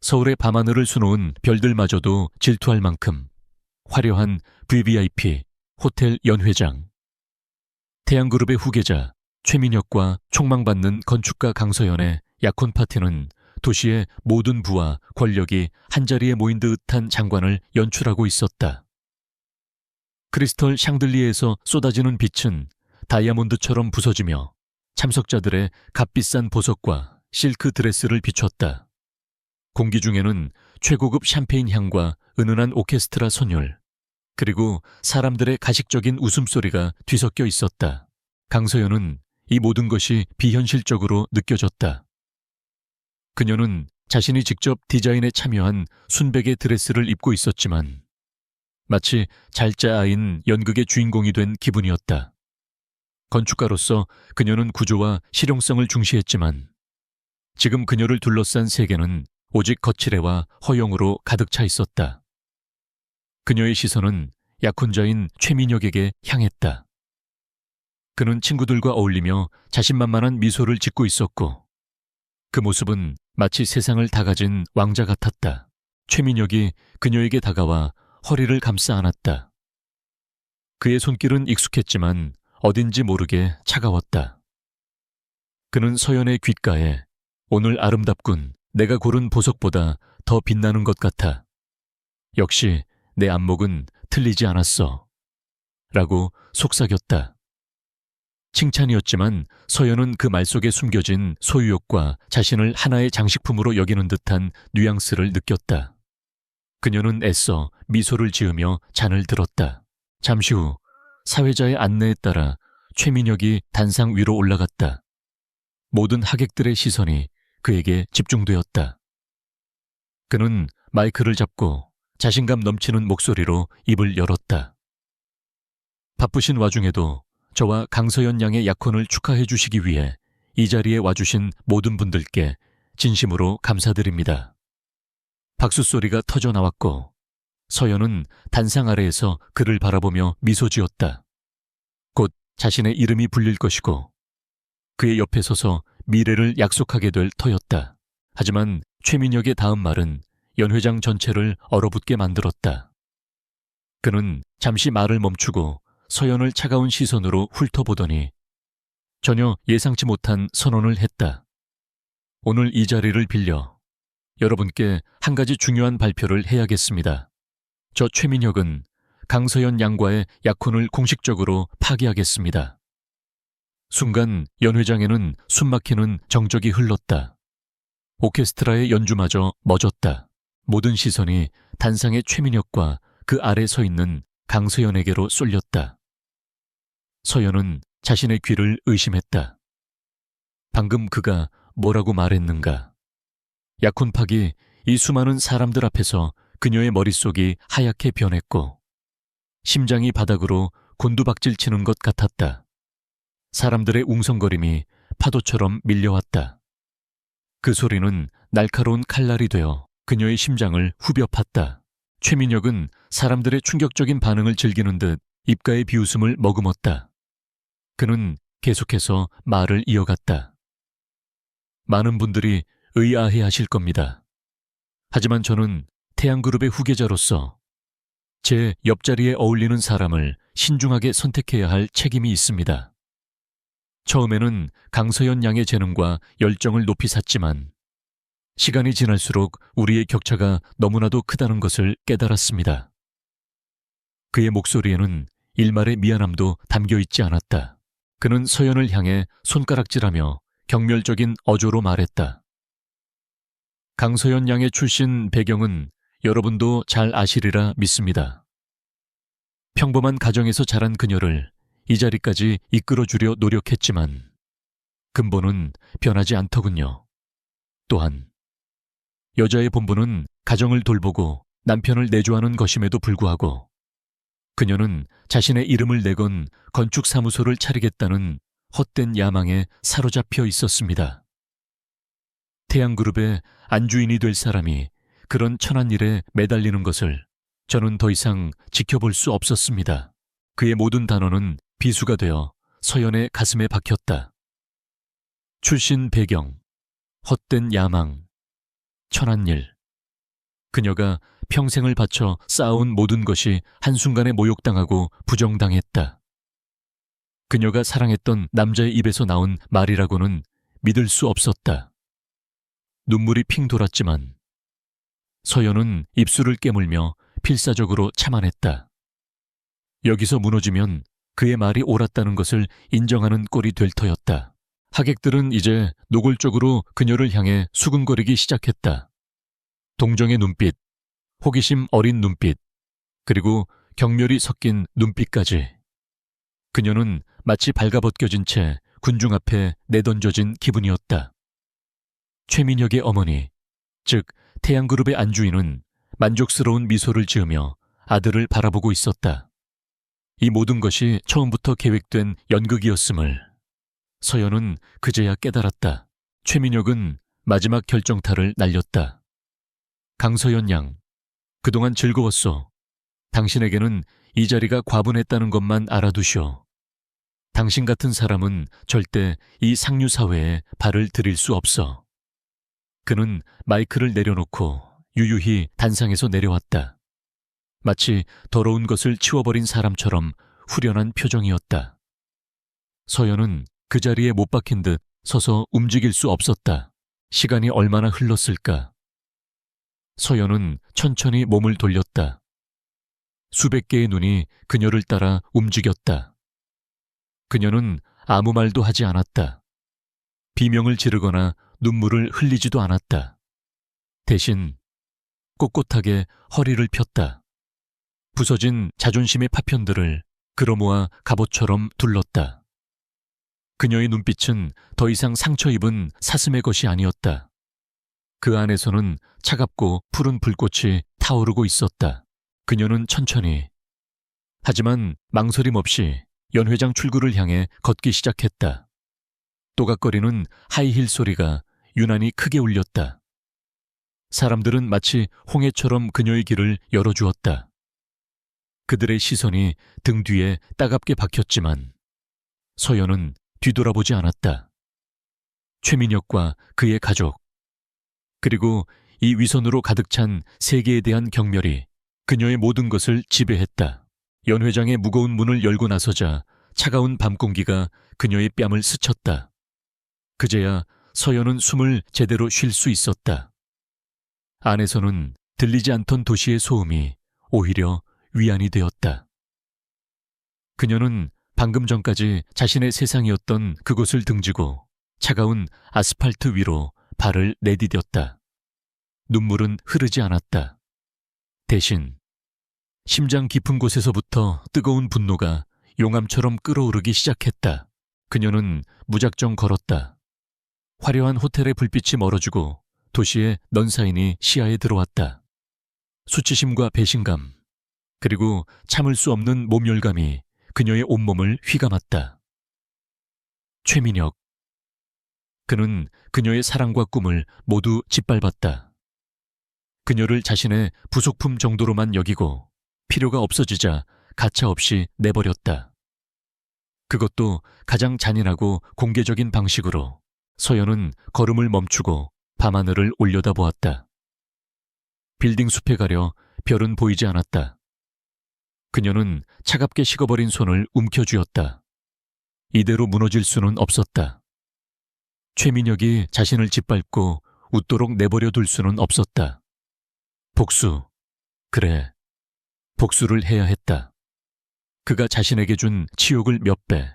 서울의 밤하늘을 수놓은 별들마저도 질투할 만큼 화려한 VVIP 호텔 연회장. 태양그룹의 후계자 최민혁과 촉망받는 건축가 강서연의 약혼 파티는 도시의 모든 부와 권력이 한자리에 모인 듯한 장관을 연출하고 있었다. 크리스털 샹들리에에서 쏟아지는 빛은 다이아몬드처럼 부서지며 참석자들의 값비싼 보석과 실크 드레스를 비췄다. 공기 중에는 최고급 샴페인 향과 은은한 오케스트라 선율, 그리고 사람들의 가식적인 웃음소리가 뒤섞여 있었다. 강서연은 이 모든 것이 비현실적으로 느껴졌다. 그녀는 자신이 직접 디자인에 참여한 순백의 드레스를 입고 있었지만 마치 잘짜아인 연극의 주인공이 된 기분이었다. 건축가로서 그녀는 구조와 실용성을 중시했지만 지금 그녀를 둘러싼 세계는 오직 거칠애와 허영으로 가득 차 있었다. 그녀의 시선은 약혼자인 최민혁에게 향했다. 그는 친구들과 어울리며 자신만만한 미소를 짓고 있었고 그 모습은 마치 세상을 다 가진 왕자 같았다. 최민혁이 그녀에게 다가와 허리를 감싸 안았다. 그의 손길은 익숙했지만 어딘지 모르게 차가웠다. 그는 서연의 귓가에 오늘 아름답군, 내가 고른 보석보다 더 빛나는 것 같아. 역시 내 안목은 틀리지 않았어. 라고 속삭였다. 칭찬이었지만 서연은 그 말 속에 숨겨진 소유욕과 자신을 하나의 장식품으로 여기는 듯한 뉘앙스를 느꼈다. 그녀는 애써 미소를 지으며 잔을 들었다. 잠시 후 사회자의 안내에 따라 최민혁이 단상 위로 올라갔다. 모든 하객들의 시선이 그에게 집중되었다. 그는 마이크를 잡고 자신감 넘치는 목소리로 입을 열었다. 바쁘신 와중에도 저와 강서연 양의 약혼을 축하해 주시기 위해 이 자리에 와주신 모든 분들께 진심으로 감사드립니다. 박수 소리가 터져 나왔고 서연은 단상 아래에서 그를 바라보며 미소 지었다. 곧 자신의 이름이 불릴 것이고 그의 옆에 서서 미래를 약속하게 될 터였다. 하지만 최민혁의 다음 말은 연회장 전체를 얼어붙게 만들었다. 그는 잠시 말을 멈추고 서연을 차가운 시선으로 훑어보더니 전혀 예상치 못한 선언을 했다. 오늘 이 자리를 빌려 여러분께 한 가지 중요한 발표를 해야겠습니다. 저 최민혁은 강서연 양과의 약혼을 공식적으로 파기하겠습니다. 순간 연회장에는 숨막히는 정적이 흘렀다. 오케스트라의 연주마저 멎었다. 모든 시선이 단상의 최민혁과 그 아래 서 있는 강서연에게로 쏠렸다. 서연은 자신의 귀를 의심했다. 방금 그가 뭐라고 말했는가? 약혼 파기, 이 수많은 사람들 앞에서 그녀의 머릿속이 하얗게 변했고 심장이 바닥으로 곤두박질 치는 것 같았다. 사람들의 웅성거림이 파도처럼 밀려왔다. 그 소리는 날카로운 칼날이 되어 그녀의 심장을 후벼 팠다. 최민혁은 사람들의 충격적인 반응을 즐기는 듯 입가의 비웃음을 머금었다. 그는 계속해서 말을 이어갔다. 많은 분들이 의아해 하실 겁니다. 하지만 저는 태양그룹의 후계자로서 제 옆자리에 어울리는 사람을 신중하게 선택해야 할 책임이 있습니다. 처음에는 강서연 양의 재능과 열정을 높이 샀지만 시간이 지날수록 우리의 격차가 너무나도 크다는 것을 깨달았습니다. 그의 목소리에는 일말의 미안함도 담겨 있지 않았다. 그는 서연을 향해 손가락질하며 경멸적인 어조로 말했다. 강서연 양의 출신 배경은 여러분도 잘 아시리라 믿습니다. 평범한 가정에서 자란 그녀를 이 자리까지 이끌어주려 노력했지만 근본은 변하지 않더군요. 또한 여자의 본분은 가정을 돌보고 남편을 내조하는 것임에도 불구하고 그녀는 자신의 이름을 내건 건축사무소를 차리겠다는 헛된 야망에 사로잡혀 있었습니다. 태양그룹의 안주인이 될 사람이 그런 천한 일에 매달리는 것을 저는 더 이상 지켜볼 수 없었습니다. 그의 모든 단어는 비수가 되어 서연의 가슴에 박혔다. 출신 배경, 헛된 야망, 천한 일. 그녀가 평생을 바쳐 쌓아온 모든 것이 한순간에 모욕당하고 부정당했다. 그녀가 사랑했던 남자의 입에서 나온 말이라고는 믿을 수 없었다. 눈물이 핑 돌았지만 서연은 입술을 깨물며 필사적으로 참아냈다. 여기서 무너지면 그의 말이 옳았다는 것을 인정하는 꼴이 될 터였다. 하객들은 이제 노골적으로 그녀를 향해 수근거리기 시작했다. 동정의 눈빛, 호기심 어린 눈빛, 그리고 경멸이 섞인 눈빛까지. 그녀는 마치 발가벗겨진 채 군중 앞에 내던져진 기분이었다. 최민혁의 어머니, 즉 태양그룹의 안주인은 만족스러운 미소를 지으며 아들을 바라보고 있었다. 이 모든 것이 처음부터 계획된 연극이었음을 서연은 그제야 깨달았다. 최민혁은 마지막 결정타를 날렸다. 강서연 양, 그동안 즐거웠소. 당신에게는 이 자리가 과분했다는 것만 알아두시오. 당신 같은 사람은 절대 이 상류사회에 발을 들일 수 없어. 그는 마이크를 내려놓고 유유히 단상에서 내려왔다. 마치 더러운 것을 치워버린 사람처럼 후련한 표정이었다. 서연은 그 자리에 못 박힌 듯 서서 움직일 수 없었다. 시간이 얼마나 흘렀을까? 서연은 천천히 몸을 돌렸다. 수백 개의 눈이 그녀를 따라 움직였다. 그녀는 아무 말도 하지 않았다. 비명을 지르거나 눈물을 흘리지도 않았다. 대신 꼿꼿하게 허리를 폈다. 부서진 자존심의 파편들을 끌어모아 갑옷처럼 둘렀다. 그녀의 눈빛은 더 이상 상처 입은 사슴의 것이 아니었다. 그 안에서는 차갑고 푸른 불꽃이 타오르고 있었다. 그녀는 천천히, 하지만 망설임 없이 연회장 출구를 향해 걷기 시작했다. 또각거리는 하이힐 소리가 유난히 크게 울렸다. 사람들은 마치 홍해처럼 그녀의 길을 열어주었다. 그들의 시선이 등 뒤에 따갑게 박혔지만 서연은 뒤돌아보지 않았다. 최민혁과 그의 가족, 그리고 이 위선으로 가득 찬 세계에 대한 경멸이 그녀의 모든 것을 지배했다. 연회장의 무거운 문을 열고 나서자 차가운 밤 공기가 그녀의 뺨을 스쳤다. 그제야 서연은 숨을 제대로 쉴 수 있었다. 안에서는 들리지 않던 도시의 소음이 오히려 위안이 되었다. 그녀는 방금 전까지 자신의 세상이었던 그곳을 등지고 차가운 아스팔트 위로 발을 내디뎠다. 눈물은 흐르지 않았다. 대신 심장 깊은 곳에서부터 뜨거운 분노가 용암처럼 끓어오르기 시작했다. 그녀는 무작정 걸었다. 화려한 호텔의 불빛이 멀어지고 도시의 넌사인이 시야에 들어왔다. 수치심과 배신감, 그리고 참을 수 없는 모멸감이 그녀의 온몸을 휘감았다. 최민혁. 그는 그녀의 사랑과 꿈을 모두 짓밟았다. 그녀를 자신의 부속품 정도로만 여기고 필요가 없어지자 가차없이 내버렸다. 그것도 가장 잔인하고 공개적인 방식으로. 서연은 걸음을 멈추고 밤하늘을 올려다보았다. 빌딩 숲에 가려 별은 보이지 않았다. 그녀는 차갑게 식어버린 손을 움켜쥐었다. 이대로 무너질 수는 없었다. 최민혁이 자신을 짓밟고 웃도록 내버려 둘 수는 없었다. 복수. 그래, 복수를 해야 했다. 그가 자신에게 준 치욕을 몇 배,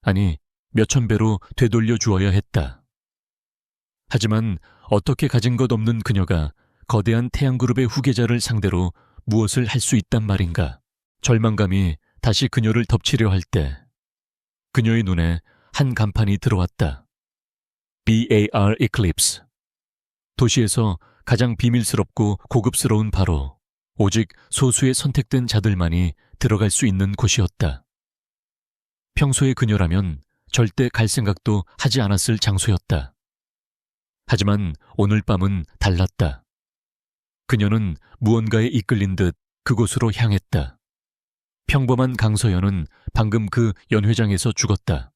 아니 몇천 배로 되돌려 주어야 했다. 하지만 어떻게 가진 것 없는 그녀가 거대한 태양그룹의 후계자를 상대로 무엇을 할 수 있단 말인가. 절망감이 다시 그녀를 덮치려 할 때 그녀의 눈에 한 간판이 들어왔다. BAR Eclipse. 도시에서 가장 비밀스럽고 고급스러운 바로 오직 소수의 선택된 자들만이 들어갈 수 있는 곳이었다. 평소의 그녀라면 절대 갈 생각도 하지 않았을 장소였다. 하지만 오늘 밤은 달랐다. 그녀는 무언가에 이끌린 듯 그곳으로 향했다. 평범한 강서연은 방금 그 연회장에서 죽었다.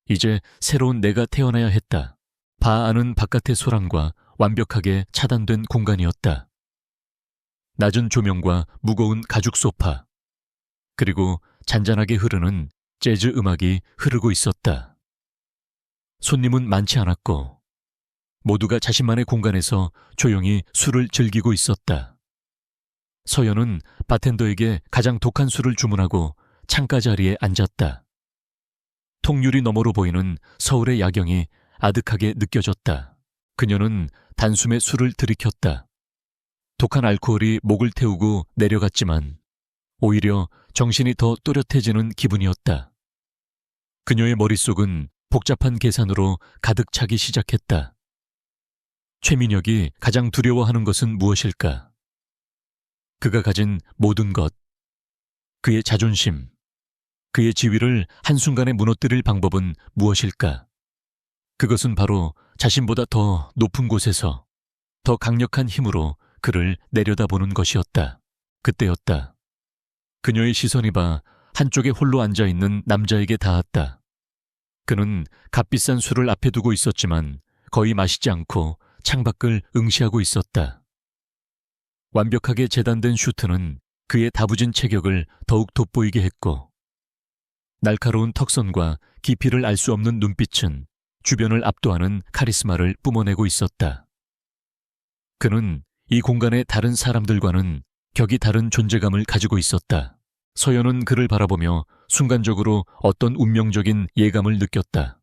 이제 새로운 내가 태어나야 했다. 바 아는 바깥의 소란과 완벽하게 차단된 공간이었다. 낮은 조명과 무거운 가죽 소파, 그리고 잔잔하게 흐르는 재즈 음악이 흐르고 있었다. 손님은 많지 않았고 모두가 자신만의 공간에서 조용히 술을 즐기고 있었다. 서연은 바텐더에게 가장 독한 술을 주문하고 창가 자리에 앉았다. 통유리 너머로 보이는 서울의 야경이 아득하게 느껴졌다. 그녀는 단숨에 술을 들이켰다. 독한 알코올이 목을 태우고 내려갔지만 오히려 정신이 더 또렷해지는 기분이었다. 그녀의 머릿속은 복잡한 계산으로 가득 차기 시작했다. 최민혁이 가장 두려워하는 것은 무엇일까? 그가 가진 모든 것, 그의 자존심, 그의 지위를 한순간에 무너뜨릴 방법은 무엇일까? 그것은 바로 자신보다 더 높은 곳에서 더 강력한 힘으로 그를 내려다보는 것이었다. 그때였다. 그녀의 시선이 한쪽에 홀로 앉아있는 남자에게 닿았다. 그는 값비싼 술을 앞에 두고 있었지만 거의 마시지 않고 창밖을 응시하고 있었다. 완벽하게 재단된 슈트는 그의 다부진 체격을 더욱 돋보이게 했고 날카로운 턱선과 깊이를 알 수 없는 눈빛은 주변을 압도하는 카리스마를 뿜어내고 있었다. 그는 이 공간의 다른 사람들과는 격이 다른 존재감을 가지고 있었다. 서연은 그를 바라보며 순간적으로 어떤 운명적인 예감을 느꼈다.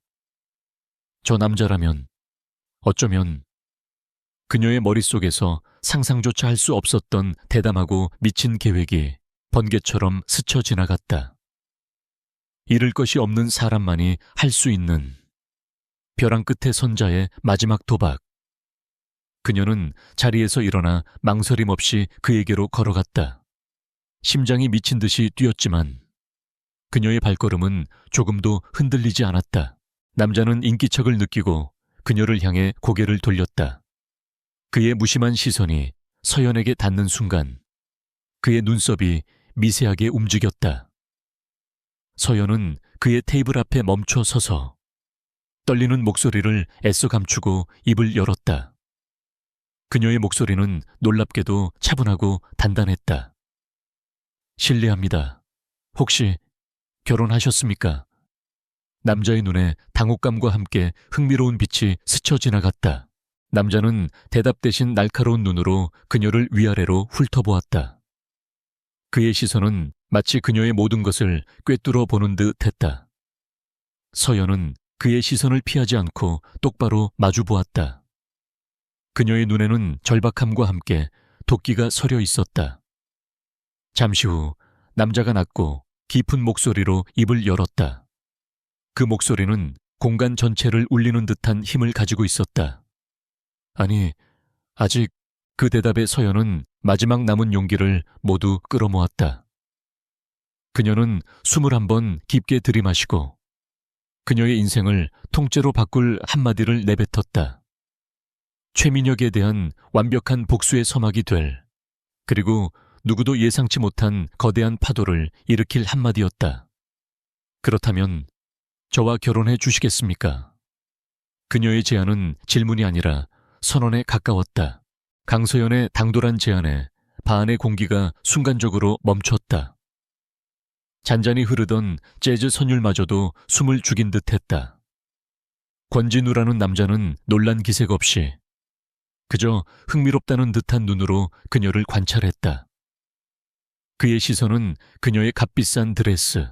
저 남자라면, 어쩌면 그녀의 머릿속에서 상상조차 할 수 없었던 대담하고 미친 계획이 번개처럼 스쳐 지나갔다. 잃을 것이 없는 사람만이 할 수 있는 벼랑 끝의 선자의 마지막 도박. 그녀는 자리에서 일어나 망설임 없이 그에게로 걸어갔다. 심장이 미친 듯이 뛰었지만 그녀의 발걸음은 조금도 흔들리지 않았다. 남자는 인기척을 느끼고 그녀를 향해 고개를 돌렸다. 그의 무심한 시선이 서연에게 닿는 순간 그의 눈썹이 미세하게 움직였다. 서연은 그의 테이블 앞에 멈춰 서서 떨리는 목소리를 애써 감추고 입을 열었다. 그녀의 목소리는 놀랍게도 차분하고 단단했다. 실례합니다. 혹시 결혼하셨습니까? 남자의 눈에 당혹감과 함께 흥미로운 빛이 스쳐 지나갔다. 남자는 대답 대신 날카로운 눈으로 그녀를 위아래로 훑어보았다. 그의 시선은 마치 그녀의 모든 것을 꿰뚫어 보는 듯 했다. 서연은 그의 시선을 피하지 않고 똑바로 마주 보았다. 그녀의 눈에는 절박함과 함께 도끼가 서려 있었다. 잠시 후 남자가 낮고 깊은 목소리로 입을 열었다. 그 목소리는 공간 전체를 울리는 듯한 힘을 가지고 있었다. 아니, 아직 그 대답에 서연은 마지막 남은 용기를 모두 끌어모았다. 그녀는 숨을 한번 깊게 들이마시고 그녀의 인생을 통째로 바꿀 한마디를 내뱉었다. 최민혁에 대한 완벽한 복수의 서막이 될, 그리고 누구도 예상치 못한 거대한 파도를 일으킬 한마디였다. 그렇다면 저와 결혼해 주시겠습니까? 그녀의 제안은 질문이 아니라 선언에 가까웠다. 강서연의 당돌한 제안에 반 안의 공기가 순간적으로 멈췄다. 잔잔히 흐르던 재즈 선율마저도 숨을 죽인 듯했다. 권진우라는 남자는 놀란 기색 없이 그저 흥미롭다는 듯한 눈으로 그녀를 관찰했다. 그의 시선은 그녀의 값비싼 드레스,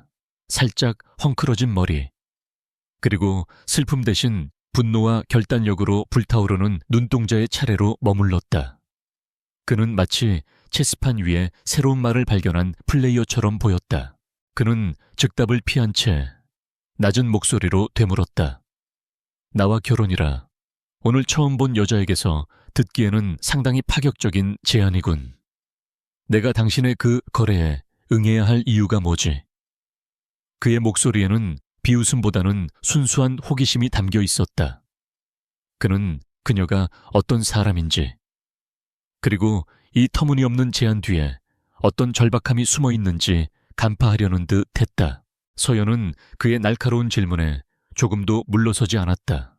살짝 헝클어진 머리, 그리고 슬픔 대신 분노와 결단력으로 불타오르는 눈동자의 차례로 머물렀다. 그는 마치 체스판 위에 새로운 말을 발견한 플레이어처럼 보였다. 그는 즉답을 피한 채 낮은 목소리로 되물었다. 나와 결혼이라. 오늘 처음 본 여자에게서 듣기에는 상당히 파격적인 제안이군. 내가 당신의 그 거래에 응해야 할 이유가 뭐지? 그의 목소리에는 비웃음보다는 순수한 호기심이 담겨 있었다. 그는 그녀가 어떤 사람인지, 그리고 이 터무니없는 제안 뒤에 어떤 절박함이 숨어 있는지 간파하려는 듯 했다. 서연은 그의 날카로운 질문에 조금도 물러서지 않았다.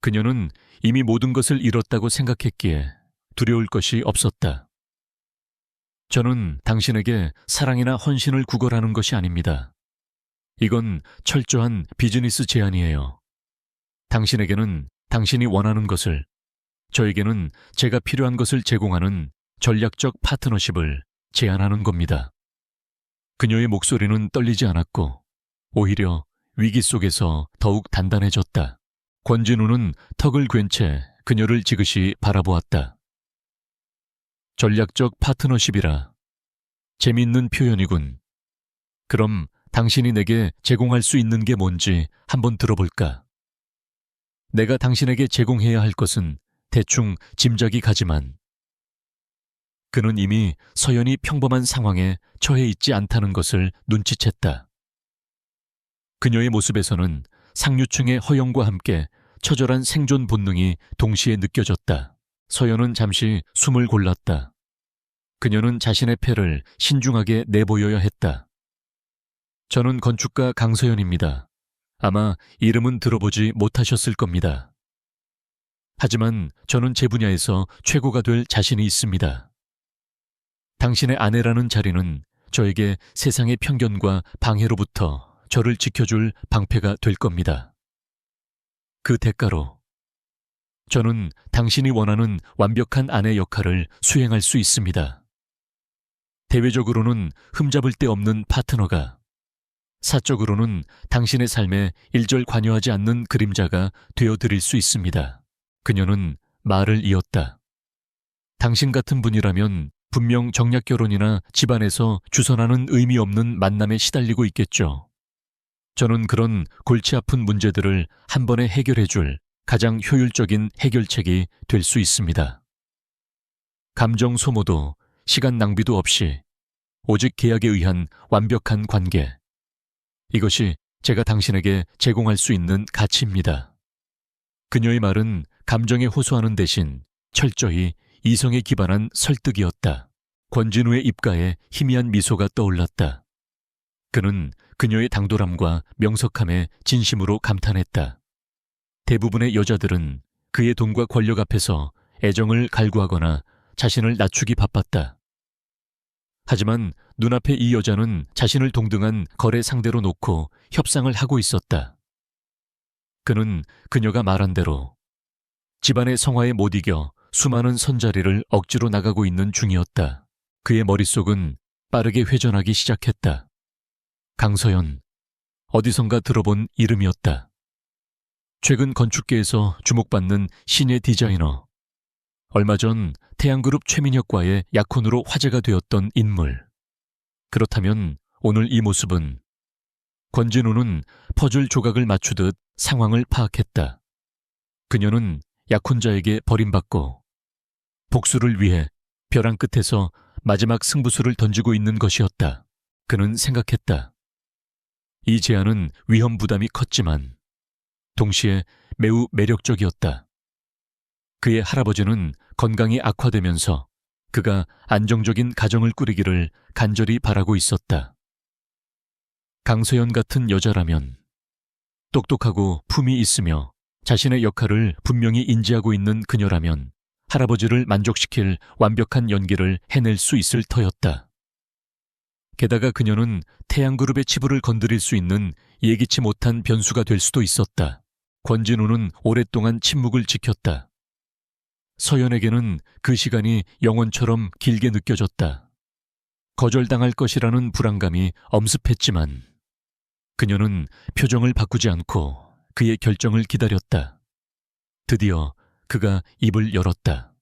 그녀는 이미 모든 것을 잃었다고 생각했기에 두려울 것이 없었다. 저는 당신에게 사랑이나 헌신을 구걸하는 것이 아닙니다. 이건 철저한 비즈니스 제안이에요. 당신에게는 당신이 원하는 것을, 저에게는 제가 필요한 것을 제공하는 전략적 파트너십을 제안하는 겁니다. 그녀의 목소리는 떨리지 않았고 오히려 위기 속에서 더욱 단단해졌다. 권진우는 턱을 괜 채 그녀를 지그시 바라보았다. 전략적 파트너십이라. 재미있는 표현이군. 그럼 당신이 내게 제공할 수 있는 게 뭔지 한번 들어볼까? 내가 당신에게 제공해야 할 것은 대충 짐작이 가지만 그는 이미 서연이 평범한 상황에 처해 있지 않다는 것을 눈치챘다. 그녀의 모습에서는 상류층의 허영과 함께 처절한 생존 본능이 동시에 느껴졌다. 서연은 잠시 숨을 골랐다. 그녀는 자신의 패를 신중하게 내보여야 했다. 저는 건축가 강서연입니다. 아마 이름은 들어보지 못하셨을 겁니다. 하지만 저는 제 분야에서 최고가 될 자신이 있습니다. 당신의 아내라는 자리는 저에게 세상의 편견과 방해로부터 저를 지켜줄 방패가 될 겁니다. 그 대가로 저는 당신이 원하는 완벽한 아내 역할을 수행할 수 있습니다. 대외적으로는 흠잡을 데 없는 파트너가, 사적으로는 당신의 삶에 일절 관여하지 않는 그림자가 되어드릴 수 있습니다. 그녀는 말을 이었다. 당신 같은 분이라면 분명 정략 결혼이나 집안에서 주선하는 의미 없는 만남에 시달리고 있겠죠. 저는 그런 골치 아픈 문제들을 한 번에 해결해줄 가장 효율적인 해결책이 될 수 있습니다. 감정 소모도 시간 낭비도 없이 오직 계약에 의한 완벽한 관계. 이것이 제가 당신에게 제공할 수 있는 가치입니다. 그녀의 말은 감정에 호소하는 대신 철저히 이성에 기반한 설득이었다. 권진우의 입가에 희미한 미소가 떠올랐다. 그는 그녀의 당돌함과 명석함에 진심으로 감탄했다. 대부분의 여자들은 그의 돈과 권력 앞에서 애정을 갈구하거나 자신을 낮추기 바빴다. 하지만 눈앞에 이 여자는 자신을 동등한 거래 상대로 놓고 협상을 하고 있었다. 그는 그녀가 말한 대로 집안의 성화에 못 이겨 수많은 선자리를 억지로 나가고 있는 중이었다. 그의 머릿속은 빠르게 회전하기 시작했다. 강서연, 어디선가 들어본 이름이었다. 최근 건축계에서 주목받는 신예 디자이너. 얼마 전 태양그룹 최민혁과의 약혼으로 화제가 되었던 인물. 그렇다면 오늘 이 모습은 권진우는 퍼즐 조각을 맞추듯 상황을 파악했다. 그녀는 약혼자에게 버림받고 복수를 위해 벼랑 끝에서 마지막 승부수를 던지고 있는 것이었다. 그는 생각했다. 이 제안은 위험 부담이 컸지만 동시에 매우 매력적이었다. 그의 할아버지는 건강이 악화되면서 그가 안정적인 가정을 꾸리기를 간절히 바라고 있었다. 강서연 같은 여자라면 똑똑하고 품이 있으며 자신의 역할을 분명히 인지하고 있는 그녀라면 할아버지를 만족시킬 완벽한 연기를 해낼 수 있을 터였다. 게다가 그녀는 태양그룹의 치부를 건드릴 수 있는 예기치 못한 변수가 될 수도 있었다. 권진우는 오랫동안 침묵을 지켰다. 서연에게는 그 시간이 영원처럼 길게 느껴졌다. 거절당할 것이라는 불안감이 엄습했지만 그녀는 표정을 바꾸지 않고 그의 결정을 기다렸다. 드디어 그가 입을 열었다.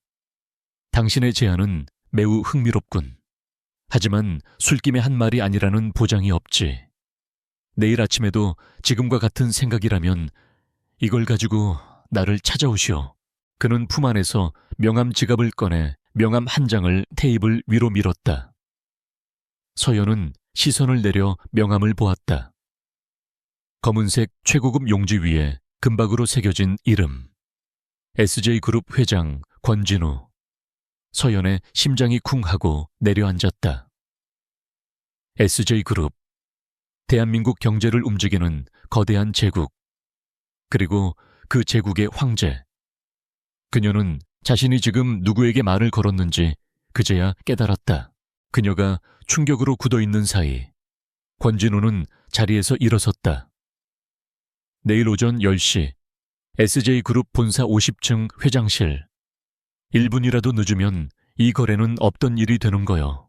당신의 제안은 매우 흥미롭군. 하지만 술김의 한 말이 아니라는 보장이 없지. 내일 아침에도 지금과 같은 생각이라면 이걸 가지고 나를 찾아오시오. 그는 품 안에서 명함 지갑을 꺼내 명함 한 장을 테이블 위로 밀었다. 서연은 시선을 내려 명함을 보았다. 검은색 최고급 용지 위에 금박으로 새겨진 이름. SJ그룹 회장 권진우. 서연의 심장이 쿵 하고 내려앉았다. SJ그룹. 대한민국 경제를 움직이는 거대한 제국. 그리고 그 제국의 황제. 그녀는 자신이 지금 누구에게 말을 걸었는지 그제야 깨달았다. 그녀가 충격으로 굳어있는 사이 권진우는 자리에서 일어섰다. 내일 오전 10시 SJ그룹 본사 50층 회장실. 1분이라도 늦으면 이 거래는 없던 일이 되는 거요.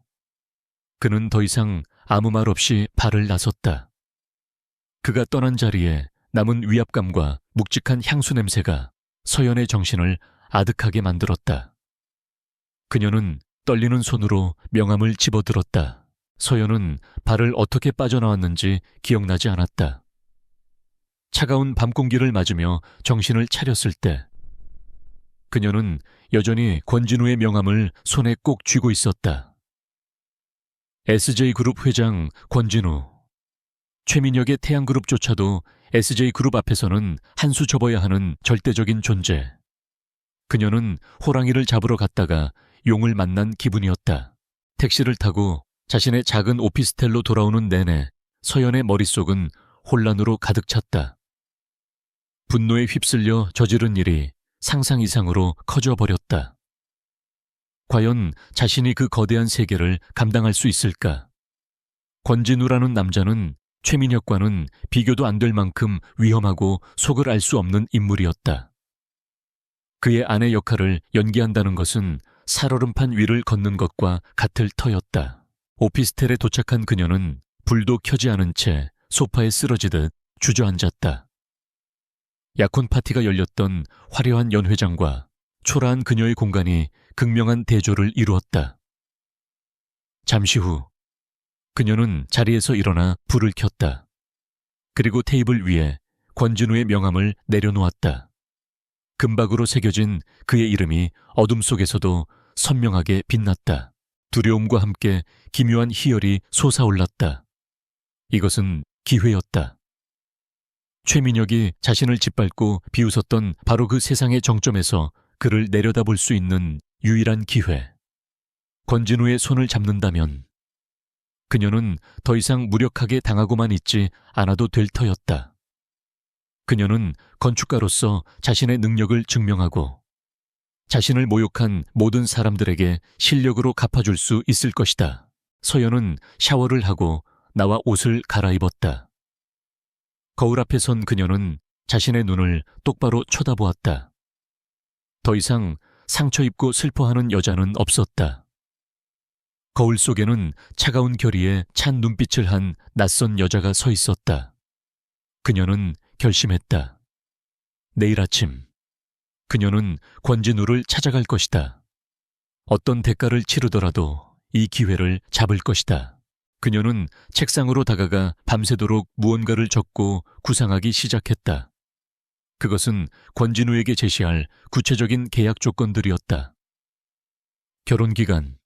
그는 더 이상 아무 말 없이 발을 나섰다. 그가 떠난 자리에 남은 위압감과 묵직한 향수 냄새가 서연의 정신을 아득하게 만들었다. 그녀는 떨리는 손으로 명함을 집어들었다. 서연은 발을 어떻게 빠져나왔는지 기억나지 않았다. 차가운 밤 공기를 맞으며 정신을 차렸을 때 그녀는 여전히 권진우의 명함을 손에 꼭 쥐고 있었다. SJ그룹 회장 권진우. 최민혁의 태양그룹조차도 SJ그룹 앞에서는 한 수 접어야 하는 절대적인 존재. 그녀는 호랑이를 잡으러 갔다가 용을 만난 기분이었다. 택시를 타고 자신의 작은 오피스텔로 돌아오는 내내 서연의 머릿속은 혼란으로 가득 찼다. 분노에 휩쓸려 저지른 일이 상상 이상으로 커져 버렸다. 과연 자신이 그 거대한 세계를 감당할 수 있을까? 권진우라는 남자는 최민혁과는 비교도 안 될 만큼 위험하고 속을 알 수 없는 인물이었다. 그의 아내 역할을 연기한다는 것은 살얼음판 위를 걷는 것과 같을 터였다. 오피스텔에 도착한 그녀는 불도 켜지 않은 채 소파에 쓰러지듯 주저앉았다. 약혼 파티가 열렸던 화려한 연회장과 초라한 그녀의 공간이 극명한 대조를 이루었다. 잠시 후 그녀는 자리에서 일어나 불을 켰다. 그리고 테이블 위에 권진우의 명함을 내려놓았다. 금박으로 새겨진 그의 이름이 어둠 속에서도 선명하게 빛났다. 두려움과 함께 기묘한 희열이 솟아올랐다. 이것은 기회였다. 최민혁이 자신을 짓밟고 비웃었던 바로 그 세상의 정점에서 그를 내려다볼 수 있는 유일한 기회. 권진우의 손을 잡는다면 그녀는 더 이상 무력하게 당하고만 있지 않아도 될 터였다. 그녀는 건축가로서 자신의 능력을 증명하고 자신을 모욕한 모든 사람들에게 실력으로 갚아줄 수 있을 것이다. 서연은 샤워를 하고 나와 옷을 갈아입었다. 거울 앞에 선 그녀는 자신의 눈을 똑바로 쳐다보았다. 더 이상 상처 입고 슬퍼하는 여자는 없었다. 거울 속에는 차가운 결의에 찬 눈빛을 한 낯선 여자가 서 있었다. 그녀는 결심했다. 내일 아침 그녀는 권진우를 찾아갈 것이다. 어떤 대가를 치르더라도 이 기회를 잡을 것이다. 그녀는 책상으로 다가가 밤새도록 무언가를 적고 구상하기 시작했다. 그것은 권진우에게 제시할 구체적인 계약 조건들이었다. 결혼기간,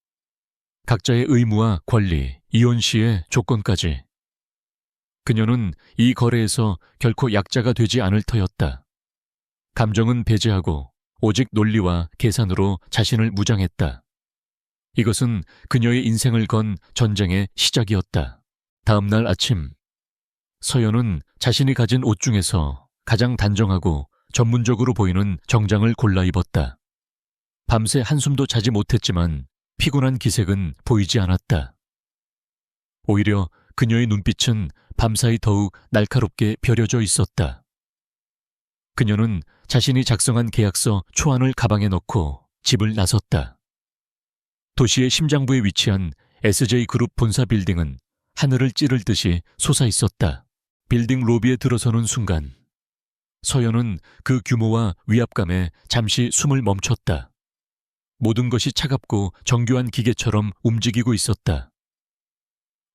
각자의 의무와 권리, 이혼 시의 조건까지. 그녀는 이 거래에서 결코 약자가 되지 않을 터였다. 감정은 배제하고 오직 논리와 계산으로 자신을 무장했다. 이것은 그녀의 인생을 건 전쟁의 시작이었다. 다음 날 아침, 서연은 자신이 가진 옷 중에서 가장 단정하고 전문적으로 보이는 정장을 골라 입었다. 밤새 한숨도 자지 못했지만 피곤한 기색은 보이지 않았다. 오히려 그녀의 눈빛은 밤사이 더욱 날카롭게 벼려져 있었다. 그녀는 자신이 작성한 계약서 초안을 가방에 넣고 집을 나섰다. 도시의 심장부에 위치한 SJ그룹 본사 빌딩은 하늘을 찌를 듯이 솟아있었다. 빌딩 로비에 들어서는 순간 서연은 그 규모와 위압감에 잠시 숨을 멈췄다. 모든 것이 차갑고 정교한 기계처럼 움직이고 있었다.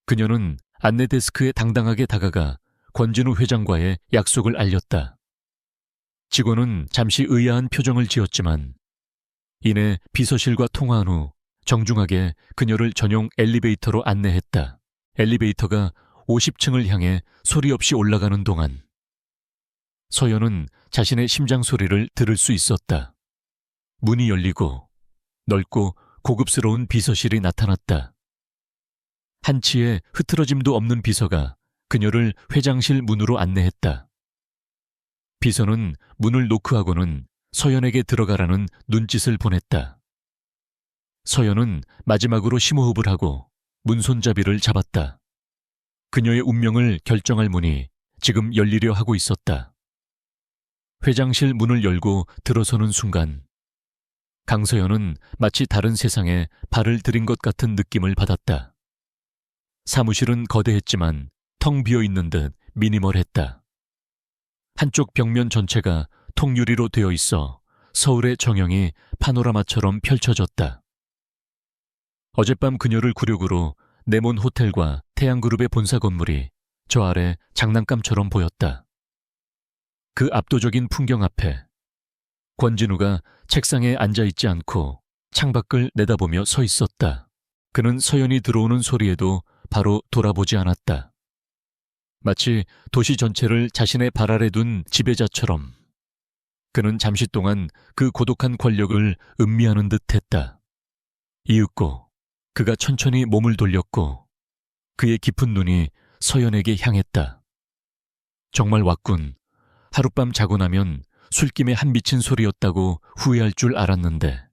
그녀는 안내 데스크에 당당하게 다가가 권진우 회장과의 약속을 알렸다. 직원은 잠시 의아한 표정을 지었지만 이내 비서실과 통화한 후 정중하게 그녀를 전용 엘리베이터로 안내했다. 엘리베이터가 50층을 향해 소리 없이 올라가는 동안 서연은 자신의 심장 소리를 들을 수 있었다. 문이 열리고 넓고 고급스러운 비서실이 나타났다. 한치의 흐트러짐도 없는 비서가 그녀를 회장실 문으로 안내했다. 비서는 문을 노크하고는 서연에게 들어가라는 눈짓을 보냈다. 서연은 마지막으로 심호흡을 하고 문손잡이를 잡았다. 그녀의 운명을 결정할 문이 지금 열리려 하고 있었다. 회장실 문을 열고 들어서는 순간 강서연은 마치 다른 세상에 발을 들인 것 같은 느낌을 받았다. 사무실은 거대했지만 텅 비어있는 듯 미니멀했다. 한쪽 벽면 전체가 통유리로 되어 있어 서울의 정형이 파노라마처럼 펼쳐졌다. 어젯밤 그녀를 굴욕으로 내몬 호텔과 태양그룹의 본사 건물이 저 아래 장난감처럼 보였다. 그 압도적인 풍경 앞에 권진우가 책상에 앉아있지 않고 창밖을 내다보며 서 있었다. 그는 서연이 들어오는 소리에도 바로 돌아보지 않았다. 마치 도시 전체를 자신의 발 아래 둔 지배자처럼 그는 잠시 동안 그 고독한 권력을 음미하는 듯 했다. 이윽고 그가 천천히 몸을 돌렸고 그의 깊은 눈이 서연에게 향했다. 정말 왔군. 하룻밤 자고 나면 술김에 한 미친 소리였다고 후회할 줄 알았는데.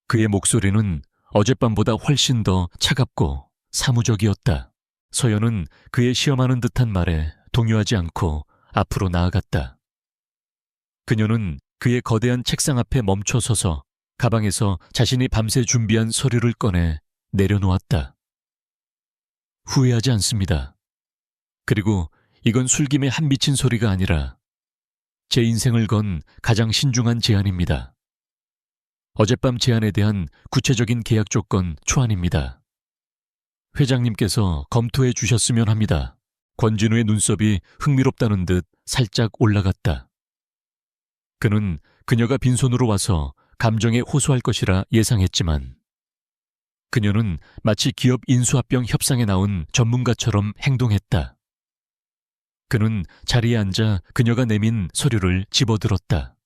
그의 목소리는 어젯밤보다 훨씬 더 차갑고 사무적이었다. 서연은 그의 시험하는 듯한 말에 동요하지 않고 앞으로 나아갔다. 그녀는 그의 거대한 책상 앞에 멈춰 서서 가방에서 자신이 밤새 준비한 서류를 꺼내 내려놓았다. 후회하지 않습니다. 그리고 이건 술김에 한 미친 소리가 아니라 제 인생을 건 가장 신중한 제안입니다. 어젯밤 제안에 대한 구체적인 계약 조건 초안입니다. 회장님께서 검토해 주셨으면 합니다. 권진우의 눈썹이 흥미롭다는 듯 살짝 올라갔다. 그는 그녀가 빈손으로 와서 감정에 호소할 것이라 예상했지만 그녀는 마치 기업 인수합병 협상에 나온 전문가처럼 행동했다. 그는 자리에 앉아 그녀가 내민 서류를 집어들었다.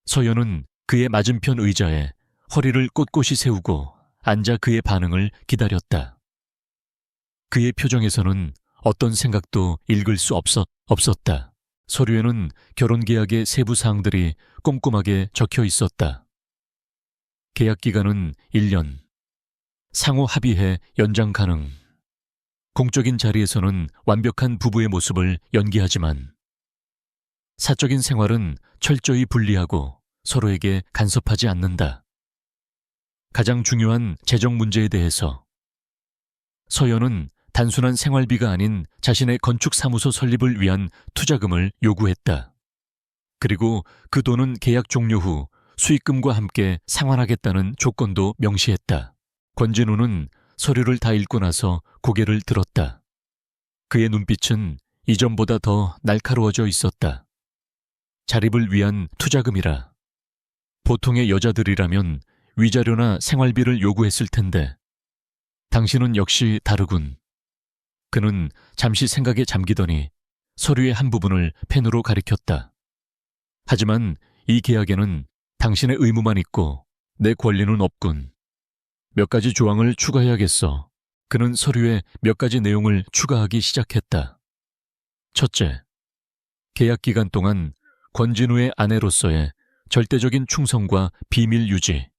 서연은 그의 맞은편 의자에 허리를 꼿꼿이 세우고 앉아 그의 반응을 기다렸다. 그의 표정에서는 어떤 생각도 읽을 수 없었다. 서류에는 결혼계약의 세부 사항들이 꼼꼼하게 적혀 있었다. 계약 기간은 1년, 상호 합의해 연장 가능. 공적인 자리에서는 완벽한 부부의 모습을 연기하지만 사적인 생활은 철저히 분리하고 서로에게 간섭하지 않는다. 가장 중요한 재정 문제에 대해서 서연은 단순한 생활비가 아닌 자신의 건축사무소 설립을 위한 투자금을 요구했다. 그리고 그 돈은 계약 종료 후 수익금과 함께 상환하겠다는 조건도 명시했다. 권진우는 서류를 다 읽고 나서 고개를 들었다. 그의 눈빛은 이전보다 더 날카로워져 있었다. 자립을 위한 투자금이라. 보통의 여자들이라면 위자료나 생활비를 요구했을 텐데 당신은 역시 다르군. 그는 잠시 생각에 잠기더니 서류의 한 부분을 펜으로 가리켰다. 하지만 이 계약에는 당신의 의무만 있고 내 권리는 없군. 몇 가지 조항을 추가해야겠어. 그는 서류에 몇 가지 내용을 추가하기 시작했다. 첫째, 계약 기간 동안 권진우의 아내로서의 절대적인 충성과 비밀 유지.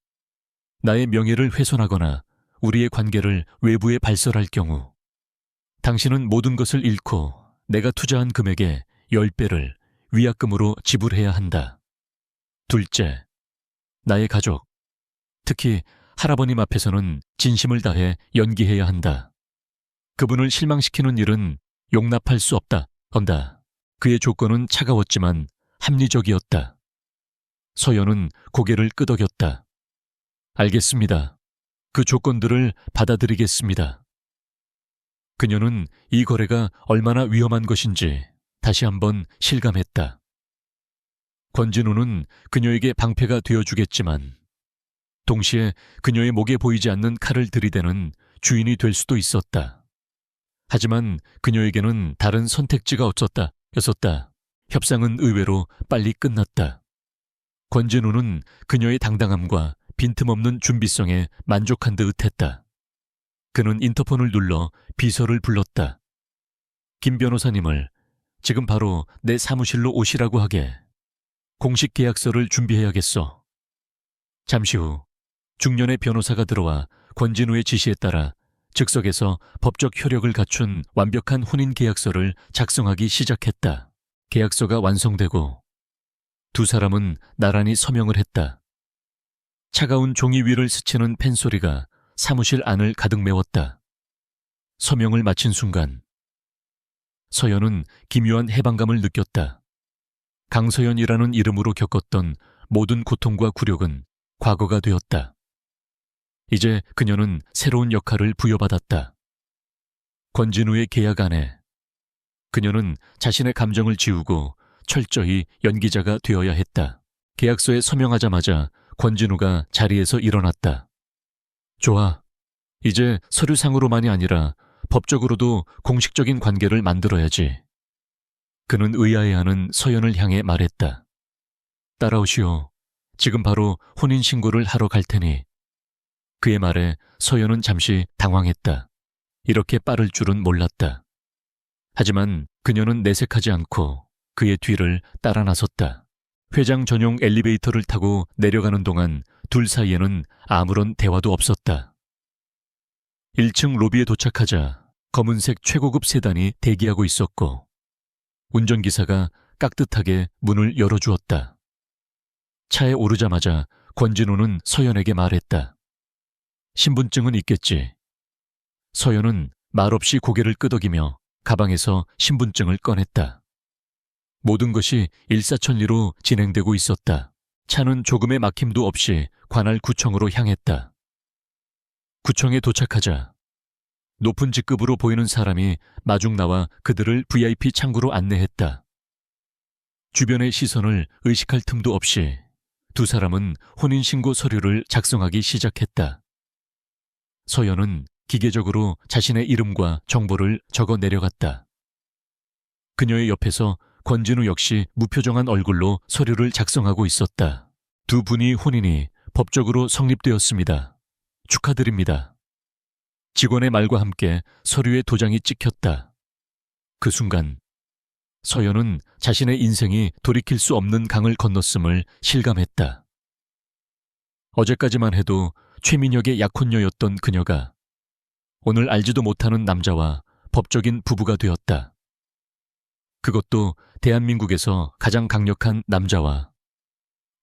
나의 명예를 훼손하거나 우리의 관계를 외부에 발설할 경우 당신은 모든 것을 잃고 내가 투자한 금액의 10배를 위약금으로 지불해야 한다. 둘째, 나의 가족, 특히 할아버님 앞에서는 진심을 다해 연기해야 한다. 그분을 실망시키는 일은 용납할 수 없다. 그의 조건은 차가웠지만 합리적이었다. 서연은 고개를 끄덕였다. 알겠습니다. 그 조건들을 받아들이겠습니다. 그녀는 이 거래가 얼마나 위험한 것인지 다시 한번 실감했다. 권진우는 그녀에게 방패가 되어주겠지만 동시에 그녀의 목에 보이지 않는 칼을 들이대는 주인이 될 수도 있었다. 하지만 그녀에게는 다른 선택지가 없었다. 협상은 의외로 빨리 끝났다. 권진우는 그녀의 당당함과 빈틈없는 준비성에 만족한 듯 했다. 그는 인터폰을 눌러 비서를 불렀다. 김 변호사님을 지금 바로 내 사무실로 오시라고 하게. 공식 계약서를 준비해야겠어. 잠시 후 중년의 변호사가 들어와 권진우의 지시에 따라 즉석에서 법적 효력을 갖춘 완벽한 혼인 계약서를 작성하기 시작했다. 계약서가 완성되고 두 사람은 나란히 서명을 했다. 차가운 종이 위를 스치는 펜소리가 사무실 안을 가득 메웠다. 서명을 마친 순간 서연은 기묘한 해방감을 느꼈다. 강서연이라는 이름으로 겪었던 모든 고통과 굴욕은 과거가 되었다. 이제 그녀는 새로운 역할을 부여받았다. 권진우의 계약 안에 그녀는 자신의 감정을 지우고 철저히 연기자가 되어야 했다. 계약서에 서명하자마자 권진우가 자리에서 일어났다. 좋아. 이제 서류상으로만이 아니라 법적으로도 공식적인 관계를 만들어야지. 그는 의아해하는 서연을 향해 말했다. 따라오시오. 지금 바로 혼인신고를 하러 갈 테니. 그의 말에 서연은 잠시 당황했다. 이렇게 빠를 줄은 몰랐다. 하지만 그녀는 내색하지 않고 그의 뒤를 따라 나섰다. 회장 전용 엘리베이터를 타고 내려가는 동안 둘 사이에는 아무런 대화도 없었다. 1층 로비에 도착하자 검은색 최고급 세단이 대기하고 있었고 운전기사가 깍듯하게 문을 열어주었다. 차에 오르자마자 권진우는 서연에게 말했다. 신분증은 있겠지. 서연은 말없이 고개를 끄덕이며 가방에서 신분증을 꺼냈다. 모든 것이 일사천리로 진행되고 있었다. 차는 조금의 막힘도 없이 관할 구청으로 향했다. 구청에 도착하자 높은 직급으로 보이는 사람이 마중 나와 그들을 VIP 창구로 안내했다. 주변의 시선을 의식할 틈도 없이 두 사람은 혼인신고 서류를 작성하기 시작했다. 서연은 기계적으로 자신의 이름과 정보를 적어 내려갔다. 그녀의 옆에서 권진우 역시 무표정한 얼굴로 서류를 작성하고 있었다. 두 분이 혼인이 법적으로 성립되었습니다. 축하드립니다. 직원의 말과 함께 서류에 도장이 찍혔다. 그 순간 서연은 자신의 인생이 돌이킬 수 없는 강을 건넜음을 실감했다. 어제까지만 해도 최민혁의 약혼녀였던 그녀가 오늘 알지도 못하는 남자와 법적인 부부가 되었다. 그것도 대한민국에서 가장 강력한 남자와.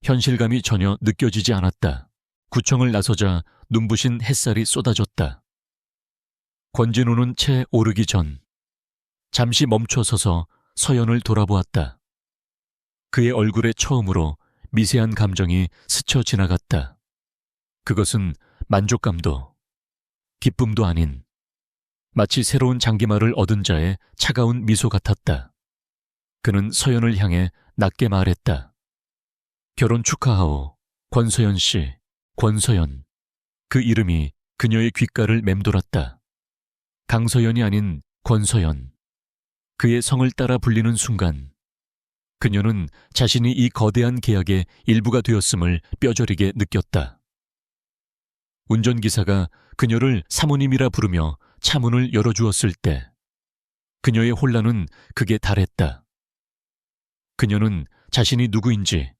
현실감이 전혀 느껴지지 않았다. 구청을 나서자 눈부신 햇살이 쏟아졌다. 권진우는 채 오르기 전 잠시 멈춰서서 서연을 돌아보았다. 그의 얼굴에 처음으로 미세한 감정이 스쳐 지나갔다. 그것은 만족감도 기쁨도 아닌 마치 새로운 장기말을 얻은 자의 차가운 미소 같았다. 그는 서연을 향해 낮게 말했다. 결혼 축하하오. 권서연 씨. 권서연. 그 이름이 그녀의 귓가를 맴돌았다. 강서연이 아닌 권서연. 그의 성을 따라 불리는 순간 그녀는 자신이 이 거대한 계약의 일부가 되었음을 뼈저리게 느꼈다. 운전기사가 그녀를 사모님이라 부르며 차문을 열어주었을 때 그녀의 혼란은 극에 달했다. 그녀는 자신이 누구인지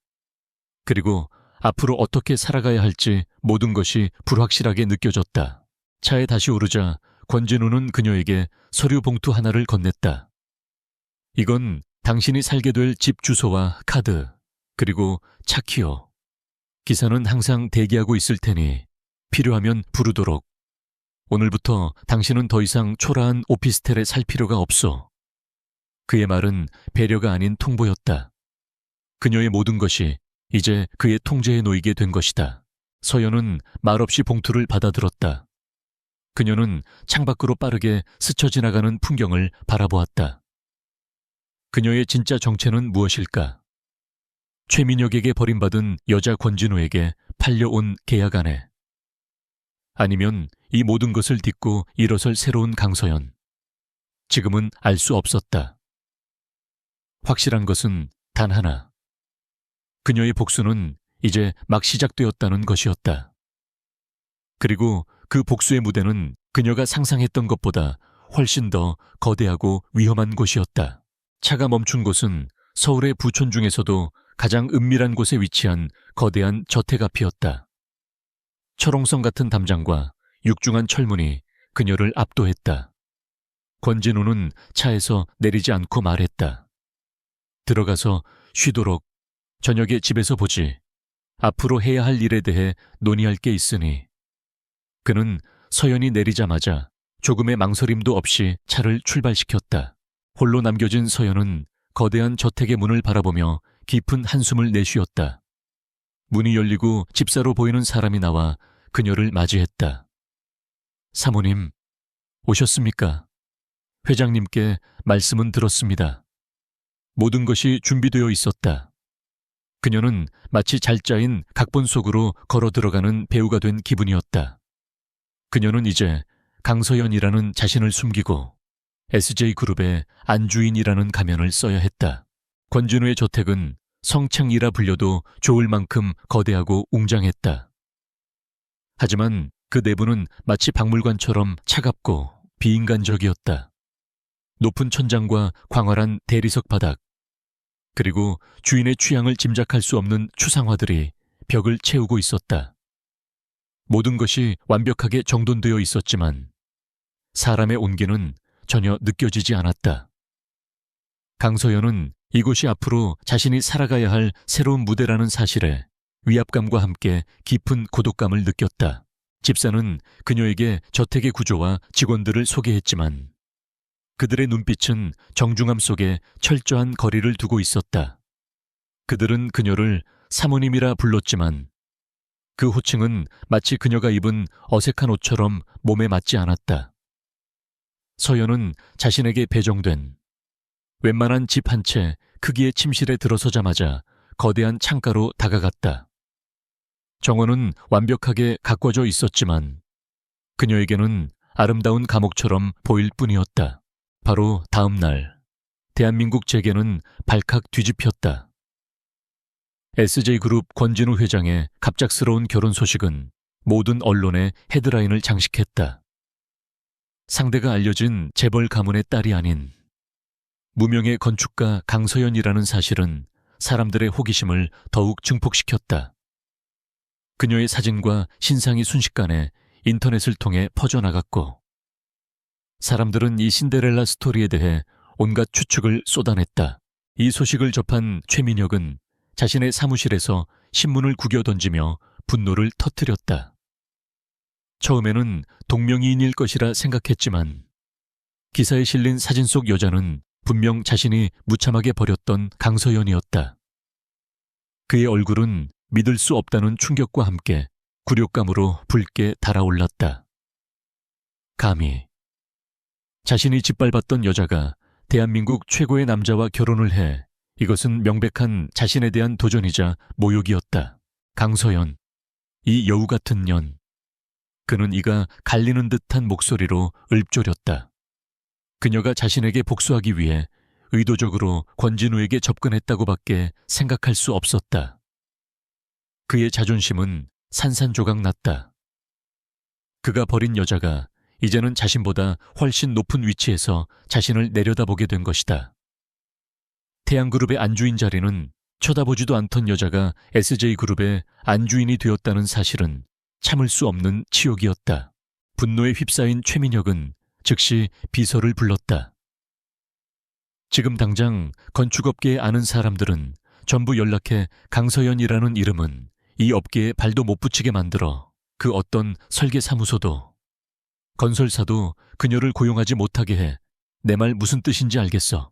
그리고 앞으로 어떻게 살아가야 할지 모든 것이 불확실하게 느껴졌다. 차에 다시 오르자 권진우는 그녀에게 서류 봉투 하나를 건넸다. 이건 당신이 살게 될 집 주소와 카드, 그리고 차 키요. 기사는 항상 대기하고 있을 테니 필요하면 부르도록. 오늘부터 당신은 더 이상 초라한 오피스텔에 살 필요가 없어. 그의 말은 배려가 아닌 통보였다. 그녀의 모든 것이 이제 그의 통제에 놓이게 된 것이다. 서연은 말없이 봉투를 받아들었다. 그녀는 창밖으로 빠르게 스쳐 지나가는 풍경을 바라보았다. 그녀의 진짜 정체는 무엇일까? 최민혁에게 버림받은 여자 권진우에게 팔려온 계약 안에. 아니면 이 모든 것을 딛고 일어설 새로운 강서연. 지금은 알 수 없었다. 확실한 것은 단 하나. 그녀의 복수는 이제 막 시작되었다는 것이었다. 그리고 그 복수의 무대는 그녀가 상상했던 것보다 훨씬 더 거대하고 위험한 곳이었다. 차가 멈춘 곳은 서울의 부촌 중에서도 가장 은밀한 곳에 위치한 거대한 저택 앞이었다. 철옹성 같은 담장과 육중한 철문이 그녀를 압도했다. 권진우는 차에서 내리지 않고 말했다. 들어가서 쉬도록. 저녁에 집에서 보지. 앞으로 해야 할 일에 대해 논의할 게 있으니. 그는 서연이 내리자마자 조금의 망설임도 없이 차를 출발시켰다. 홀로 남겨진 서연은 거대한 저택의 문을 바라보며 깊은 한숨을 내쉬었다. 문이 열리고 집사로 보이는 사람이 나와 그녀를 맞이했다. 사모님, 오셨습니까? 회장님께 말씀은 들었습니다. 모든 것이 준비되어 있었다. 그녀는 마치 잘 짜인 각본 속으로 걸어 들어가는 배우가 된 기분이었다. 그녀는 이제 강서연이라는 자신을 숨기고 SJ그룹의 안주인이라는 가면을 써야 했다. 권진우의 저택은 성층이라 불려도 좋을 만큼 거대하고 웅장했다. 하지만 그 내부는 마치 박물관처럼 차갑고 비인간적이었다. 높은 천장과 광활한 대리석 바닥, 그리고 주인의 취향을 짐작할 수 없는 추상화들이 벽을 채우고 있었다. 모든 것이 완벽하게 정돈되어 있었지만 사람의 온기는 전혀 느껴지지 않았다. 강서연은 이곳이 앞으로 자신이 살아가야 할 새로운 무대라는 사실에 위압감과 함께 깊은 고독감을 느꼈다. 집사는 그녀에게 저택의 구조와 직원들을 소개했지만 그들의 눈빛은 정중함 속에 철저한 거리를 두고 있었다. 그들은 그녀를 사모님이라 불렀지만 그 호칭은 마치 그녀가 입은 어색한 옷처럼 몸에 맞지 않았다. 서연은 자신에게 배정된 웬만한 집 한 채 크기의 침실에 들어서자마자 거대한 창가로 다가갔다. 정원은 완벽하게 가꿔져 있었지만 그녀에게는 아름다운 감옥처럼 보일 뿐이었다. 바로 다음 날, 대한민국 재계는 발칵 뒤집혔다. SJ그룹 권진우 회장의 갑작스러운 결혼 소식은 모든 언론의 헤드라인을 장식했다. 상대가 알려진 재벌 가문의 딸이 아닌 무명의 건축가 강서연이라는 사실은 사람들의 호기심을 더욱 증폭시켰다. 그녀의 사진과 신상이 순식간에 인터넷을 통해 퍼져나갔고 사람들은 이 신데렐라 스토리에 대해 온갖 추측을 쏟아냈다. 이 소식을 접한 최민혁은 자신의 사무실에서 신문을 구겨 던지며 분노를 터뜨렸다. 처음에는 동명이인일 것이라 생각했지만 기사에 실린 사진 속 여자는 분명 자신이 무참하게 버렸던 강서연이었다. 그의 얼굴은 믿을 수 없다는 충격과 함께 굴욕감으로 붉게 달아올랐다. 감히 자신이 짓밟았던 여자가 대한민국 최고의 남자와 결혼을 해 이것은 명백한 자신에 대한 도전이자 모욕이었다. 강서연, 이 여우 같은 년. 그는 이가 갈리는 듯한 목소리로 읊조렸다. 그녀가 자신에게 복수하기 위해 의도적으로 권진우에게 접근했다고밖에 생각할 수 없었다. 그의 자존심은 산산조각 났다. 그가 버린 여자가 이제는 자신보다 훨씬 높은 위치에서 자신을 내려다보게 된 것이다. 태양그룹의 안주인 자리는 쳐다보지도 않던 여자가 SJ그룹의 안주인이 되었다는 사실은 참을 수 없는 치욕이었다. 분노에 휩싸인 최민혁은 즉시 비서를 불렀다. 지금 당장 건축업계에 아는 사람들은 전부 연락해 강서연이라는 이름은 이 업계에 발도 못 붙이게 만들어 그 어떤 설계사무소도 건설사도 그녀를 고용하지 못하게 해. 내 말 무슨 뜻인지 알겠어.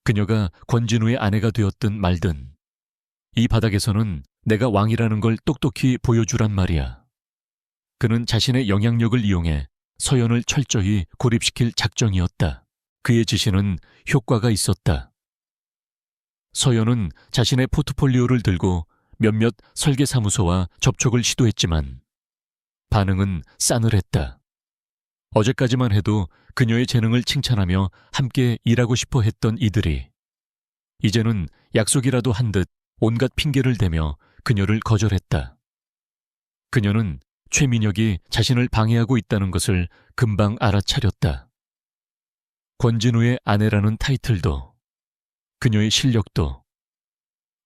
그녀가 권진우의 아내가 되었든 말든 이 바닥에서는 내가 왕이라는 걸 똑똑히 보여주란 말이야. 그는 자신의 영향력을 이용해 서연을 철저히 고립시킬 작정이었다. 그의 지시는 효과가 있었다. 서연은 자신의 포트폴리오를 들고 몇몇 설계사무소와 접촉을 시도했지만 반응은 싸늘했다. 어제까지만 해도 그녀의 재능을 칭찬하며 함께 일하고 싶어 했던 이들이 이제는 약속이라도 한 듯 온갖 핑계를 대며 그녀를 거절했다. 그녀는 최민혁이 자신을 방해하고 있다는 것을 금방 알아차렸다. 권진우의 아내라는 타이틀도 그녀의 실력도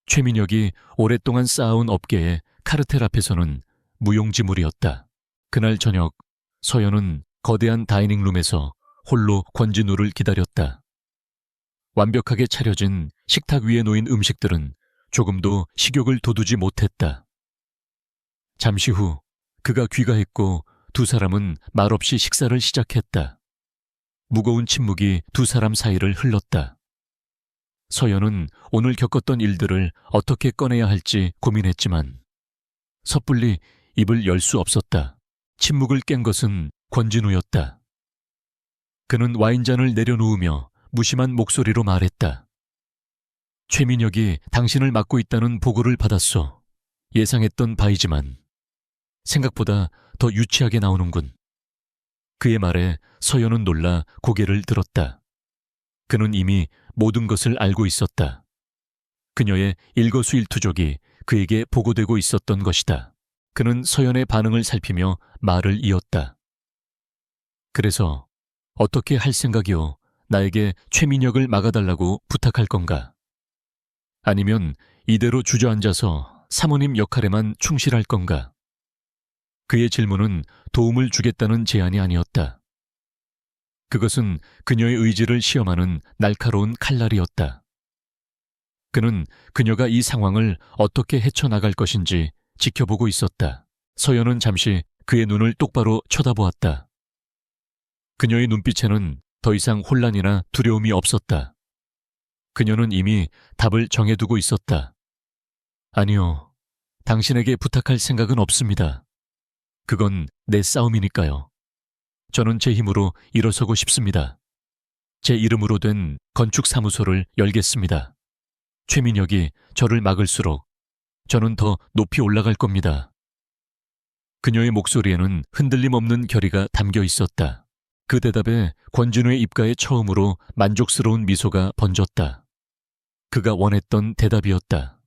최민혁이 오랫동안 쌓아온 업계의 카르텔 앞에서는 무용지물이었다. 그날 저녁 서연은 거대한 다이닝룸에서 홀로 권진우를 기다렸다. 완벽하게 차려진 식탁 위에 놓인 음식들은 조금도 식욕을 돋우지 못했다. 잠시 후 그가 귀가했고 두 사람은 말없이 식사를 시작했다. 무거운 침묵이 두 사람 사이를 흘렀다. 서연은 오늘 겪었던 일들을 어떻게 꺼내야 할지 고민했지만 섣불리 입을 열 수 없었다. 침묵을 깬 것은 권진우였다. 그는 와인잔을 내려놓으며 무심한 목소리로 말했다. 최민혁이 당신을 맡고 있다는 보고를 받았소. 예상했던 바이지만 생각보다 더 유치하게 나오는군. 그의 말에 서연은 놀라 고개를 들었다. 그는 이미 모든 것을 알고 있었다. 그녀의 일거수일투족이 그에게 보고되고 있었던 것이다. 그는 서연의 반응을 살피며 말을 이었다. 그래서 어떻게 할 생각이오? 나에게 최민혁을 막아달라고 부탁할 건가? 아니면 이대로 주저앉아서 사모님 역할에만 충실할 건가? 그의 질문은 도움을 주겠다는 제안이 아니었다. 그것은 그녀의 의지를 시험하는 날카로운 칼날이었다. 그는 그녀가 이 상황을 어떻게 헤쳐나갈 것인지 지켜보고 있었다. 서연은 잠시 그의 눈을 똑바로 쳐다보았다. 그녀의 눈빛에는 더 이상 혼란이나 두려움이 없었다. 그녀는 이미 답을 정해두고 있었다. 아니요, 당신에게 부탁할 생각은 없습니다. 그건 내 싸움이니까요. 저는 제 힘으로 일어서고 싶습니다. 제 이름으로 된 건축사무소를 열겠습니다. 최민혁이 저를 막을수록 저는 더 높이 올라갈 겁니다. 그녀의 목소리에는 흔들림 없는 결의가 담겨 있었다. 그 대답에 권진우의 입가에 처음으로 만족스러운 미소가 번졌다. 그가 원했던 대답이었다.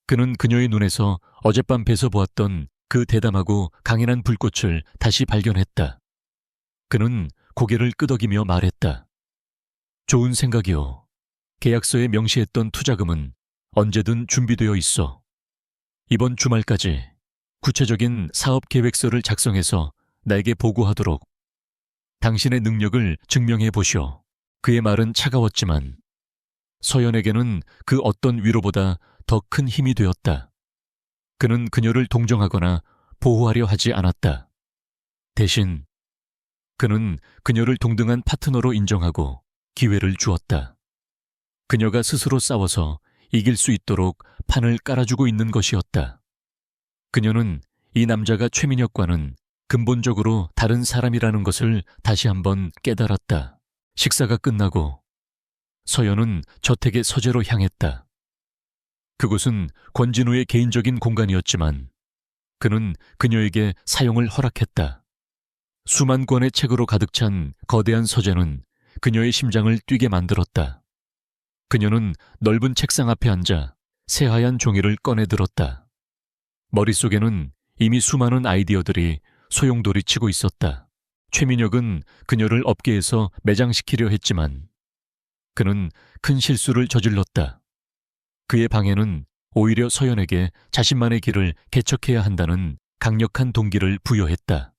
그는 그녀의 눈에서 어젯밤 뵈서 보았던 그 대담하고 강인한 불꽃을 다시 발견했다. 그는 고개를 끄덕이며 말했다. 좋은 생각이오. 계약서에 명시했던 투자금은 언제든 준비되어 있어. 이번 주말까지 구체적인 사업 계획서를 작성해서 나에게 보고하도록. 당신의 능력을 증명해 보시오. 그의 말은 차가웠지만 서연에게는 그 어떤 위로보다 더 큰 힘이 되었다. 그는 그녀를 동정하거나 보호하려 하지 않았다. 대신 그는 그녀를 동등한 파트너로 인정하고 기회를 주었다. 그녀가 스스로 싸워서 이길 수 있도록 판을 깔아주고 있는 것이었다. 그녀는 이 남자가 최민혁과는 근본적으로 다른 사람이라는 것을 다시 한번 깨달았다. 식사가 끝나고 서연은 저택의 서재로 향했다. 그곳은 권진우의 개인적인 공간이었지만 그는 그녀에게 사용을 허락했다. 수만 권의 책으로 가득 찬 거대한 서재는 그녀의 심장을 뛰게 만들었다. 그녀는 넓은 책상 앞에 앉아 새하얀 종이를 꺼내 들었다. 머릿속에는 이미 수많은 아이디어들이 소용돌이치고 있었다. 최민혁은 그녀를 업계에서 매장시키려 했지만 그는 큰 실수를 저질렀다. 그의 방해는 오히려 서연에게 자신만의 길을 개척해야 한다는 강력한 동기를 부여했다.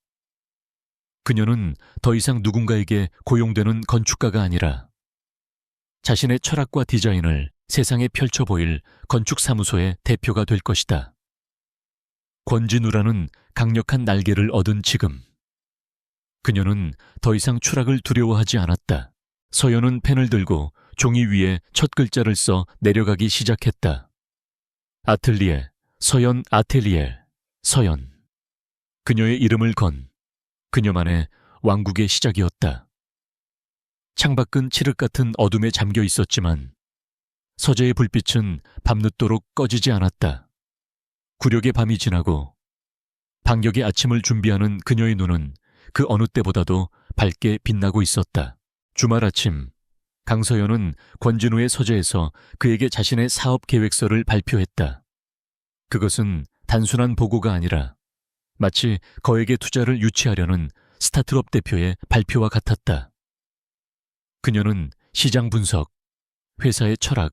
그녀는 더 이상 누군가에게 고용되는 건축가가 아니라 자신의 철학과 디자인을 세상에 펼쳐 보일 건축사무소의 대표가 될 것이다. 권진우라는 강력한 날개를 얻은 지금 그녀는 더 이상 추락을 두려워하지 않았다. 서연은 펜을 들고 종이 위에 첫 글자를 써 내려가기 시작했다. 아틀리에, 서연 아텔리에, 서연. 그녀의 이름을 건 그녀만의 왕국의 시작이었다. 창밖은 칠흑 같은 어둠에 잠겨 있었지만 서재의 불빛은 밤늦도록 꺼지지 않았다. 구력의 밤이 지나고 반격의 아침을 준비하는 그녀의 눈은 그 어느 때보다도 밝게 빛나고 있었다. 주말 아침, 강서연은 권진우의 서재에서 그에게 자신의 사업 계획서를 발표했다. 그것은 단순한 보고가 아니라 마치 거액의 투자를 유치하려는 스타트업 대표의 발표와 같았다. 그녀는 시장 분석, 회사의 철학,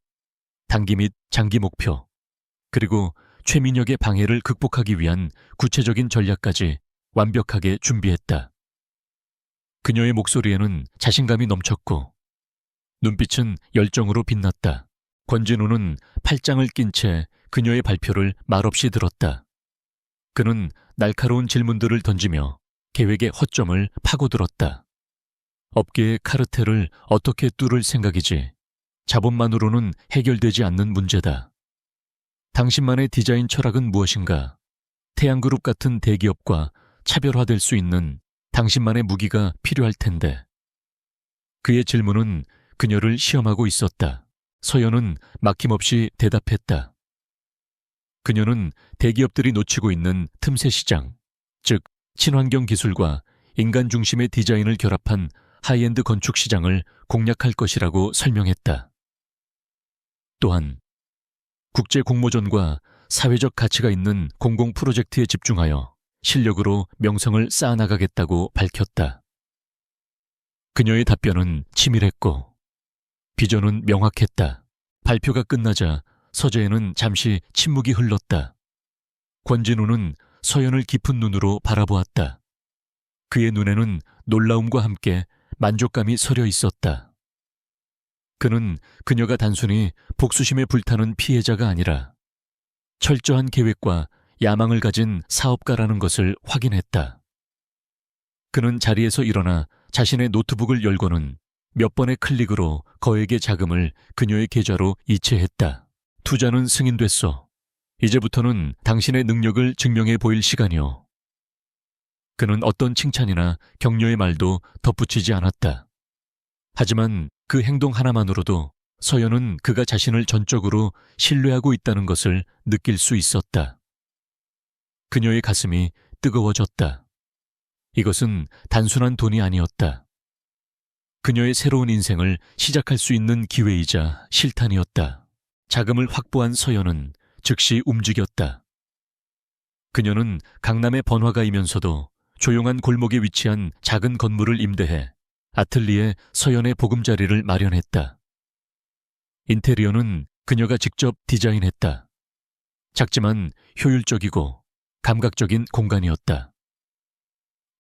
단기 및 장기 목표, 그리고 최민혁의 방해를 극복하기 위한 구체적인 전략까지 완벽하게 준비했다. 그녀의 목소리에는 자신감이 넘쳤고 눈빛은 열정으로 빛났다. 권진우는 팔짱을 낀 채 그녀의 발표를 말없이 들었다. 그는 날카로운 질문들을 던지며 계획의 허점을 파고들었다. 업계의 카르텔을 어떻게 뚫을 생각이지? 자본만으로는 해결되지 않는 문제다. 당신만의 디자인 철학은 무엇인가? 태양그룹 같은 대기업과 차별화될 수 있는 당신만의 무기가 필요할 텐데. 그의 질문은 그녀를 시험하고 있었다. 서연은 막힘없이 대답했다. 그녀는 대기업들이 놓치고 있는 틈새 시장, 즉 친환경 기술과 인간 중심의 디자인을 결합한 하이엔드 건축 시장을 공략할 것이라고 설명했다. 또한 국제 공모전과 사회적 가치가 있는 공공 프로젝트에 집중하여 실력으로 명성을 쌓아나가겠다고 밝혔다. 그녀의 답변은 치밀했고 비전은 명확했다. 발표가 끝나자 서재에는 잠시 침묵이 흘렀다. 권진우는 서연을 깊은 눈으로 바라보았다. 그의 눈에는 놀라움과 함께 만족감이 서려 있었다. 그는 그녀가 단순히 복수심에 불타는 피해자가 아니라 철저한 계획과 야망을 가진 사업가라는 것을 확인했다. 그는 자리에서 일어나 자신의 노트북을 열고는 몇 번의 클릭으로 거액의 자금을 그녀의 계좌로 이체했다. 투자는 승인됐어. 이제부터는 당신의 능력을 증명해 보일 시간이오. 그는 어떤 칭찬이나 격려의 말도 덧붙이지 않았다. 하지만 그 행동 하나만으로도 서연은 그가 자신을 전적으로 신뢰하고 있다는 것을 느낄 수 있었다. 그녀의 가슴이 뜨거워졌다. 이것은 단순한 돈이 아니었다. 그녀의 새로운 인생을 시작할 수 있는 기회이자 실탄이었다. 자금을 확보한 서연은 즉시 움직였다. 그녀는 강남의 번화가이면서도 조용한 골목에 위치한 작은 건물을 임대해 아틀리에 서연의 보금자리를 마련했다. 인테리어는 그녀가 직접 디자인했다. 작지만 효율적이고 감각적인 공간이었다.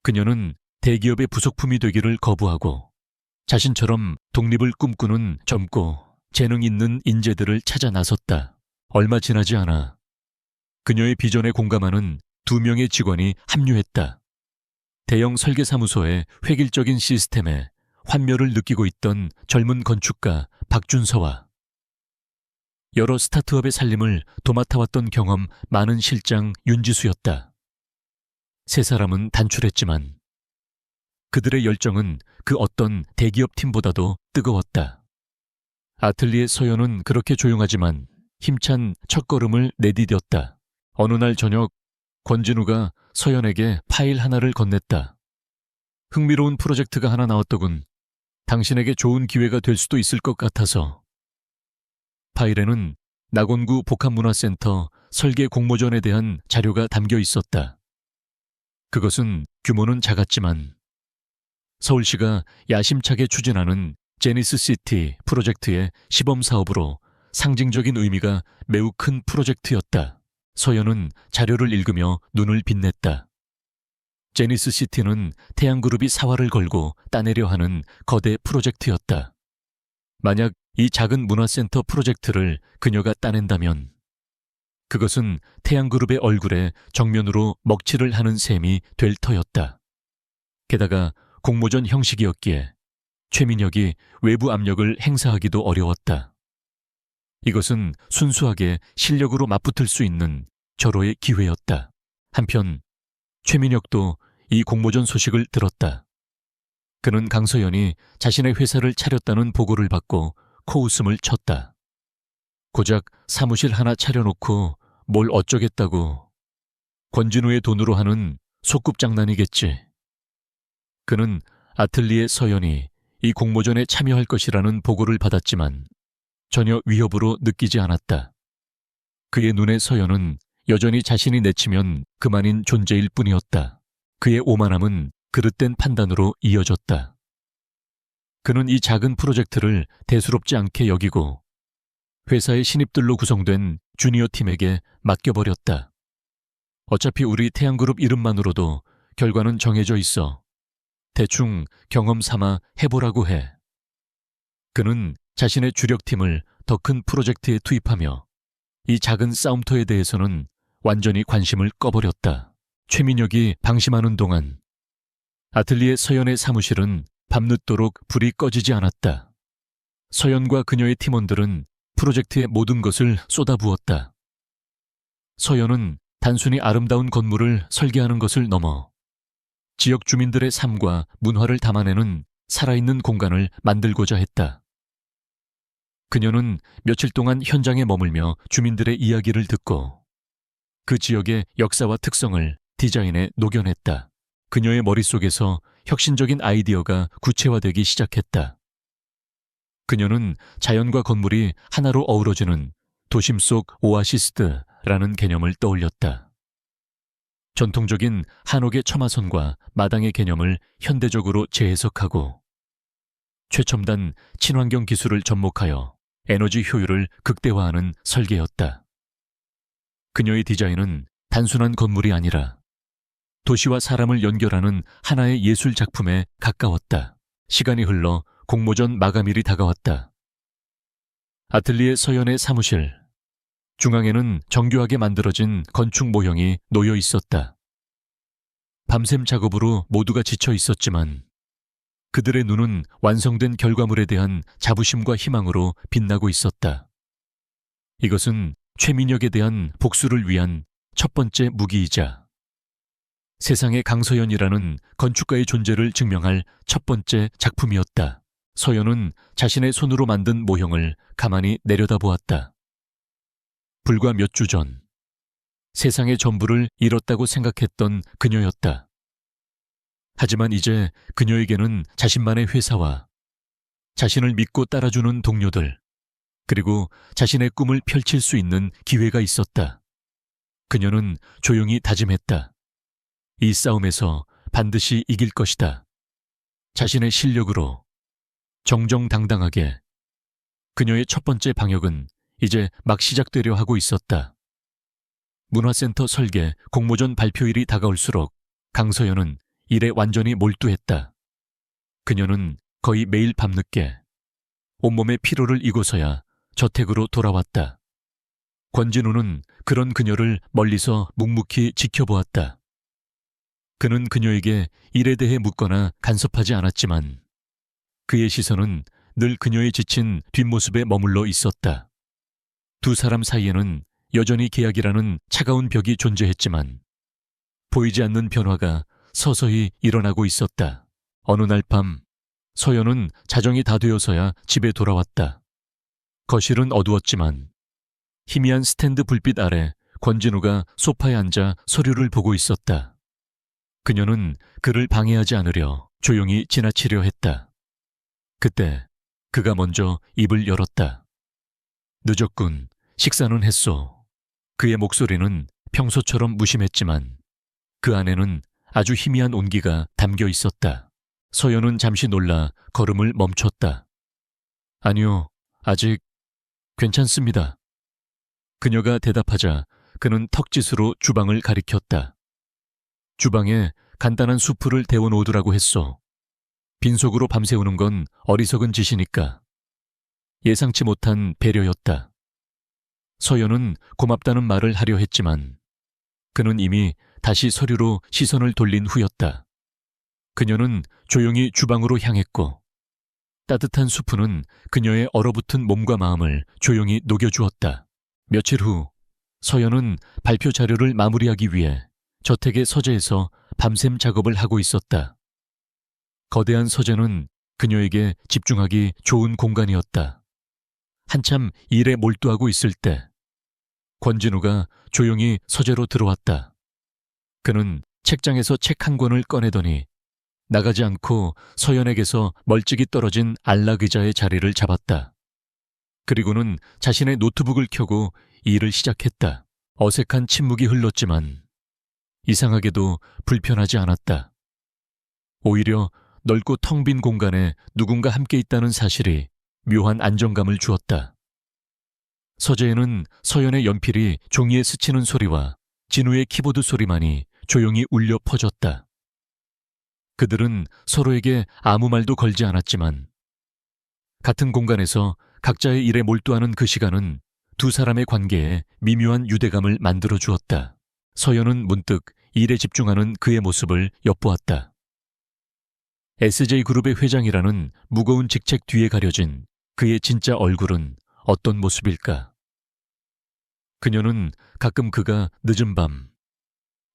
그녀는 대기업의 부속품이 되기를 거부하고 자신처럼 독립을 꿈꾸는 젊고 재능 있는 인재들을 찾아 나섰다. 얼마 지나지 않아 그녀의 비전에 공감하는 2명의 직원이 합류했다. 대형 설계사무소의 획일적인 시스템에 환멸을 느끼고 있던 젊은 건축가 박준서와 여러 스타트업의 살림을 도맡아왔던 경험 많은 실장 윤지수였다. 세 사람은 단출했지만 그들의 열정은 그 어떤 대기업 팀보다도 뜨거웠다. 아틀리에 서연은 그렇게 조용하지만 힘찬 첫걸음을 내디뎠다. 어느 날 저녁 권진우가 서연에게 파일 하나를 건넸다. 흥미로운 프로젝트가 하나 나왔더군. 당신에게 좋은 기회가 될 수도 있을 것 같아서. 파일에는 낙원구 복합문화센터 설계 공모전에 대한 자료가 담겨 있었다. 그것은 규모는 작았지만 서울시가 야심차게 추진하는 제니스시티 프로젝트의 시범사업으로 상징적인 의미가 매우 큰 프로젝트였다. 서연은 자료를 읽으며 눈을 빛냈다. 제니스시티는 태양그룹이 사활을 걸고 따내려 하는 거대 프로젝트였다. 만약 이 작은 문화센터 프로젝트를 그녀가 따낸다면 그것은 태양그룹의 얼굴에 정면으로 먹칠을 하는 셈이 될 터였다. 게다가 공모전 형식이었기에 최민혁이 외부 압력을 행사하기도 어려웠다. 이것은 순수하게 실력으로 맞붙을 수 있는 절호의 기회였다. 한편 최민혁도 이 공모전 소식을 들었다. 그는 강서연이 자신의 회사를 차렸다는 보고를 받고 코웃음을 쳤다. 고작 사무실 하나 차려놓고 뭘 어쩌겠다고. 권진우의 돈으로 하는 소꿉장난이겠지. 그는 아틀리에 서연이 이 공모전에 참여할 것이라는 보고를 받았지만 전혀 위협으로 느끼지 않았다. 그의 눈에 서연은 여전히 자신이 내치면 그만인 존재일 뿐이었다. 그의 오만함은 그릇된 판단으로 이어졌다. 그는 이 작은 프로젝트를 대수롭지 않게 여기고 회사의 신입들로 구성된 주니어 팀에게 맡겨버렸다. 어차피 우리 태양그룹 이름만으로도 결과는 정해져 있어. 대충 경험 삼아 해보라고 해. 그는 자신의 주력팀을 더 큰 프로젝트에 투입하며 이 작은 싸움터에 대해서는 완전히 관심을 꺼버렸다. 최민혁이 방심하는 동안 아틀리에 서연의 사무실은 밤늦도록 불이 꺼지지 않았다. 서연과 그녀의 팀원들은 프로젝트의 모든 것을 쏟아부었다. 서연은 단순히 아름다운 건물을 설계하는 것을 넘어 지역 주민들의 삶과 문화를 담아내는 살아있는 공간을 만들고자 했다. 그녀는 며칠 동안 현장에 머물며 주민들의 이야기를 듣고 그 지역의 역사와 특성을 디자인에 녹여냈다. 그녀의 머릿속에서 혁신적인 아이디어가 구체화되기 시작했다. 그녀는 자연과 건물이 하나로 어우러지는 도심 속 오아시스트라는 개념을 떠올렸다. 전통적인 한옥의 처마선과 마당의 개념을 현대적으로 재해석하고 최첨단 친환경 기술을 접목하여 에너지 효율을 극대화하는 설계였다. 그녀의 디자인은 단순한 건물이 아니라 도시와 사람을 연결하는 하나의 예술 작품에 가까웠다. 시간이 흘러 공모전 마감일이 다가왔다. 아틀리에 서연의 사무실. 중앙에는 정교하게 만들어진 건축 모형이 놓여 있었다. 밤샘 작업으로 모두가 지쳐 있었지만 그들의 눈은 완성된 결과물에 대한 자부심과 희망으로 빛나고 있었다. 이것은 최민혁에 대한 복수를 위한 첫 번째 무기이자 세상의 강서연이라는 건축가의 존재를 증명할 첫 번째 작품이었다. 서연은 자신의 손으로 만든 모형을 가만히 내려다보았다. 불과 몇 주 전, 세상의 전부를 잃었다고 생각했던 그녀였다. 하지만 이제 그녀에게는 자신만의 회사와 자신을 믿고 따라주는 동료들, 그리고 자신의 꿈을 펼칠 수 있는 기회가 있었다. 그녀는 조용히 다짐했다. 이 싸움에서 반드시 이길 것이다. 자신의 실력으로 정정당당하게. 그녀의 첫 번째 방역은 이제 막 시작되려 하고 있었다. 문화센터 설계 공모전 발표일이 다가올수록 강서연은 일에 완전히 몰두했다. 그녀는 거의 매일 밤늦게 온몸의 피로를 이고서야 저택으로 돌아왔다. 권진우는 그런 그녀를 멀리서 묵묵히 지켜보았다. 그는 그녀에게 일에 대해 묻거나 간섭하지 않았지만 그의 시선은 늘 그녀의 지친 뒷모습에 머물러 있었다. 두 사람 사이에는 여전히 계약이라는 차가운 벽이 존재했지만 보이지 않는 변화가 서서히 일어나고 있었다. 어느 날 밤 서연은 자정이 다 되어서야 집에 돌아왔다. 거실은 어두웠지만 희미한 스탠드 불빛 아래 권진우가 소파에 앉아 서류를 보고 있었다. 그녀는 그를 방해하지 않으려 조용히 지나치려 했다. 그때 그가 먼저 입을 열었다. 늦었군. 식사는 했소. 그의 목소리는 평소처럼 무심했지만 그 안에는 아주 희미한 온기가 담겨 있었다. 서연은 잠시 놀라 걸음을 멈췄다. 아니요, 아직 괜찮습니다. 그녀가 대답하자 그는 턱짓으로 주방을 가리켰다. 주방에 간단한 수프를 데워놓으라고 했소. 빈속으로 밤새우는 건 어리석은 짓이니까. 예상치 못한 배려였다. 서연은 고맙다는 말을 하려 했지만 그는 이미 다시 서류로 시선을 돌린 후였다. 그녀는 조용히 주방으로 향했고 따뜻한 수프는 그녀의 얼어붙은 몸과 마음을 조용히 녹여주었다. 며칠 후 서연은 발표 자료를 마무리하기 위해 저택의 서재에서 밤샘 작업을 하고 있었다. 거대한 서재는 그녀에게 집중하기 좋은 공간이었다. 한참 일에 몰두하고 있을 때 권진우가 조용히 서재로 들어왔다. 그는 책장에서 책 한 권을 꺼내더니 나가지 않고 서연에게서 멀찍이 떨어진 안락 의자의 자리를 잡았다. 그리고는 자신의 노트북을 켜고 일을 시작했다. 어색한 침묵이 흘렀지만 이상하게도 불편하지 않았다. 오히려 넓고 텅 빈 공간에 누군가 함께 있다는 사실이 묘한 안정감을 주었다. 서재에는 서연의 연필이 종이에 스치는 소리와 진우의 키보드 소리만이 조용히 울려 퍼졌다. 그들은 서로에게 아무 말도 걸지 않았지만 같은 공간에서 각자의 일에 몰두하는 그 시간은 두 사람의 관계에 미묘한 유대감을 만들어 주었다. 서연은 문득 일에 집중하는 그의 모습을 엿보았다. SJ그룹의 회장이라는 무거운 직책 뒤에 가려진 그의 진짜 얼굴은 어떤 모습일까? 그녀는 가끔 그가 늦은 밤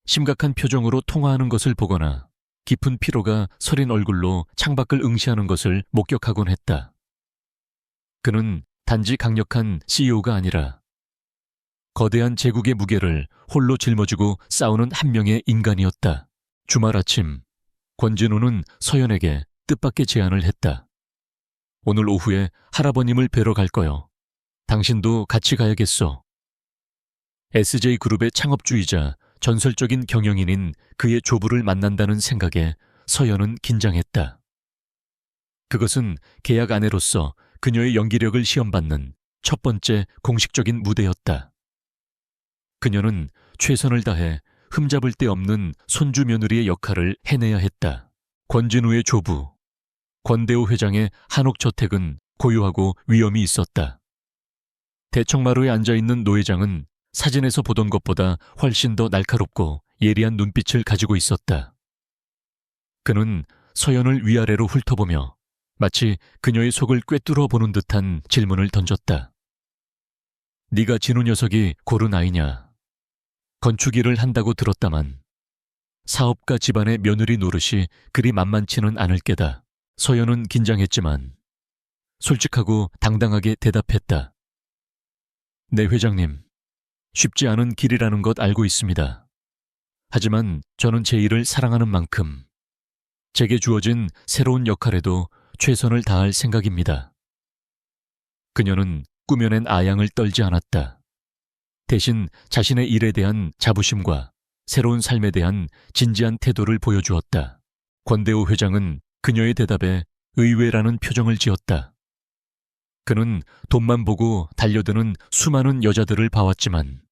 심각한 표정으로 통화하는 것을 보거나 깊은 피로가 서린 얼굴로 창밖을 응시하는 것을 목격하곤 했다. 그는 단지 강력한 CEO가 아니라 거대한 제국의 무게를 홀로 짊어지고 싸우는 한 명의 인간이었다. 주말 아침, 권진우는 서연에게 뜻밖의 제안을 했다. 오늘 오후에 할아버님을 뵈러 갈 거요. 당신도 같이 가야겠어. SJ그룹의 창업주이자 전설적인 경영인인 그의 조부를 만난다는 생각에 서연은 긴장했다. 그것은 계약 아내로서 그녀의 연기력을 시험받는 첫 번째 공식적인 무대였다. 그녀는 최선을 다해 흠잡을 데 없는 손주 며느리의 역할을 해내야 했다. 권진우의 조부, 권대호 회장의 한옥 저택은 고요하고 위험이 있었다. 대청마루에 앉아있는 노 회장은 사진에서 보던 것보다 훨씬 더 날카롭고 예리한 눈빛을 가지고 있었다. 그는 서연을 위아래로 훑어보며 마치 그녀의 속을 꿰뚫어 보는 듯한 질문을 던졌다. 네가 진우 녀석이 고른 아이냐? 건축 일을 한다고 들었다만 사업가 집안의 며느리 노릇이 그리 만만치는 않을 게다. 서연은 긴장했지만 솔직하고 당당하게 대답했다. 네 회장님, 쉽지 않은 길이라는 것 알고 있습니다. 하지만 저는 제 일을 사랑하는 만큼 제게 주어진 새로운 역할에도 최선을 다할 생각입니다. 그녀는 꾸며낸 아양을 떨지 않았다. 대신 자신의 일에 대한 자부심과 새로운 삶에 대한 진지한 태도를 보여주었다. 권대호 회장은 그녀의 대답에 의외라는 표정을 지었다. 그는 돈만 보고 달려드는 수많은 여자들을 봐왔지만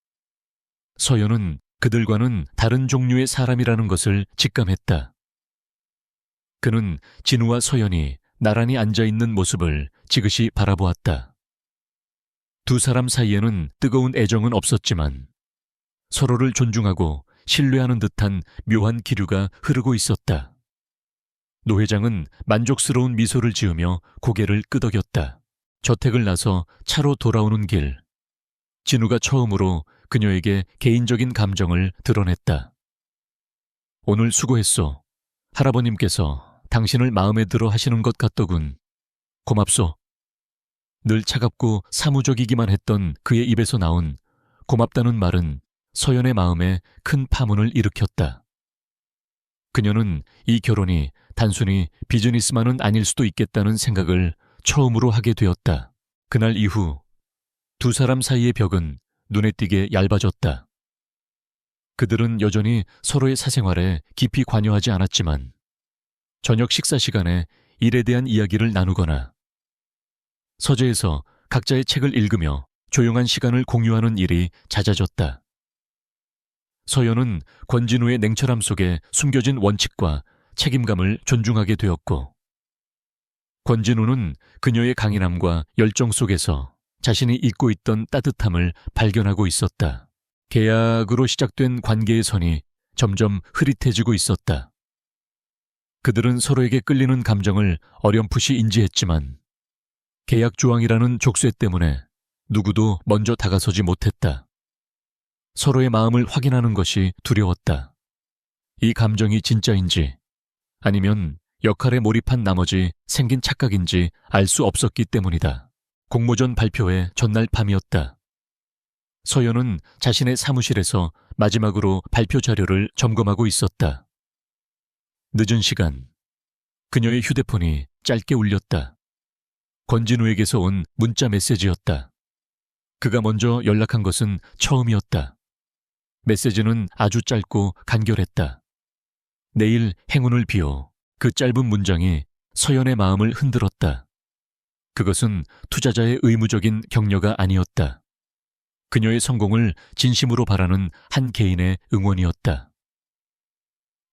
서연은 그들과는 다른 종류의 사람이라는 것을 직감했다. 그는 진우와 서연이 나란히 앉아있는 모습을 지그시 바라보았다. 두 사람 사이에는 뜨거운 애정은 없었지만 서로를 존중하고 신뢰하는 듯한 묘한 기류가 흐르고 있었다. 노 회장은 만족스러운 미소를 지으며 고개를 끄덕였다. 저택을 나서 차로 돌아오는 길, 진우가 처음으로 그녀에게 개인적인 감정을 드러냈다. 오늘 수고했소. 할아버님께서 당신을 마음에 들어 하시는 것 같더군. 고맙소. 늘 차갑고 사무적이기만 했던 그의 입에서 나온 고맙다는 말은 서연의 마음에 큰 파문을 일으켰다. 그녀는 이 결혼이 단순히 비즈니스만은 아닐 수도 있겠다는 생각을 처음으로 하게 되었다. 그날 이후 두 사람 사이의 벽은 눈에 띄게 얇아졌다. 그들은 여전히 서로의 사생활에 깊이 관여하지 않았지만 저녁 식사 시간에 일에 대한 이야기를 나누거나 서재에서 각자의 책을 읽으며 조용한 시간을 공유하는 일이 잦아졌다. 서연은 권진우의 냉철함 속에 숨겨진 원칙과 책임감을 존중하게 되었고 권진우는 그녀의 강인함과 열정 속에서 자신이 잊고 있던 따뜻함을 발견하고 있었다. 계약으로 시작된 관계의 선이 점점 흐릿해지고 있었다. 그들은 서로에게 끌리는 감정을 어렴풋이 인지했지만 계약 조항이라는 족쇄 때문에 누구도 먼저 다가서지 못했다. 서로의 마음을 확인하는 것이 두려웠다. 이 감정이 진짜인지 아니면 역할에 몰입한 나머지 생긴 착각인지 알 수 없었기 때문이다. 공모전 발표회 전날 밤이었다. 서연은 자신의 사무실에서 마지막으로 발표 자료를 점검하고 있었다. 늦은 시간, 그녀의 휴대폰이 짧게 울렸다. 권진우에게서 온 문자 메시지였다. 그가 먼저 연락한 것은 처음이었다. 메시지는 아주 짧고 간결했다. 내일 행운을 비워. 그 짧은 문장이 서연의 마음을 흔들었다. 그것은 투자자의 의무적인 격려가 아니었다. 그녀의 성공을 진심으로 바라는 한 개인의 응원이었다.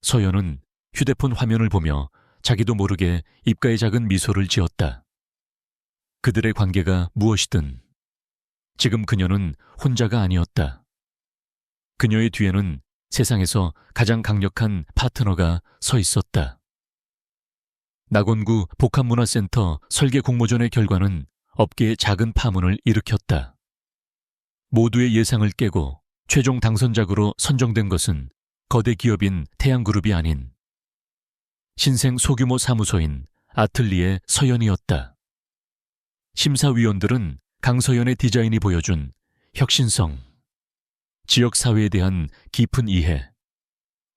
서연은 휴대폰 화면을 보며 자기도 모르게 입가에 작은 미소를 지었다. 그들의 관계가 무엇이든 지금 그녀는 혼자가 아니었다. 그녀의 뒤에는 세상에서 가장 강력한 파트너가 서 있었다. 낙원구 복합문화센터 설계 공모전의 결과는 업계에 작은 파문을 일으켰다. 모두의 예상을 깨고 최종 당선작으로 선정된 것은 거대 기업인 태양그룹이 아닌 신생 소규모 사무소인 아틀리에 서연이었다. 심사위원들은 강서연의 디자인이 보여준 혁신성, 지역사회에 대한 깊은 이해,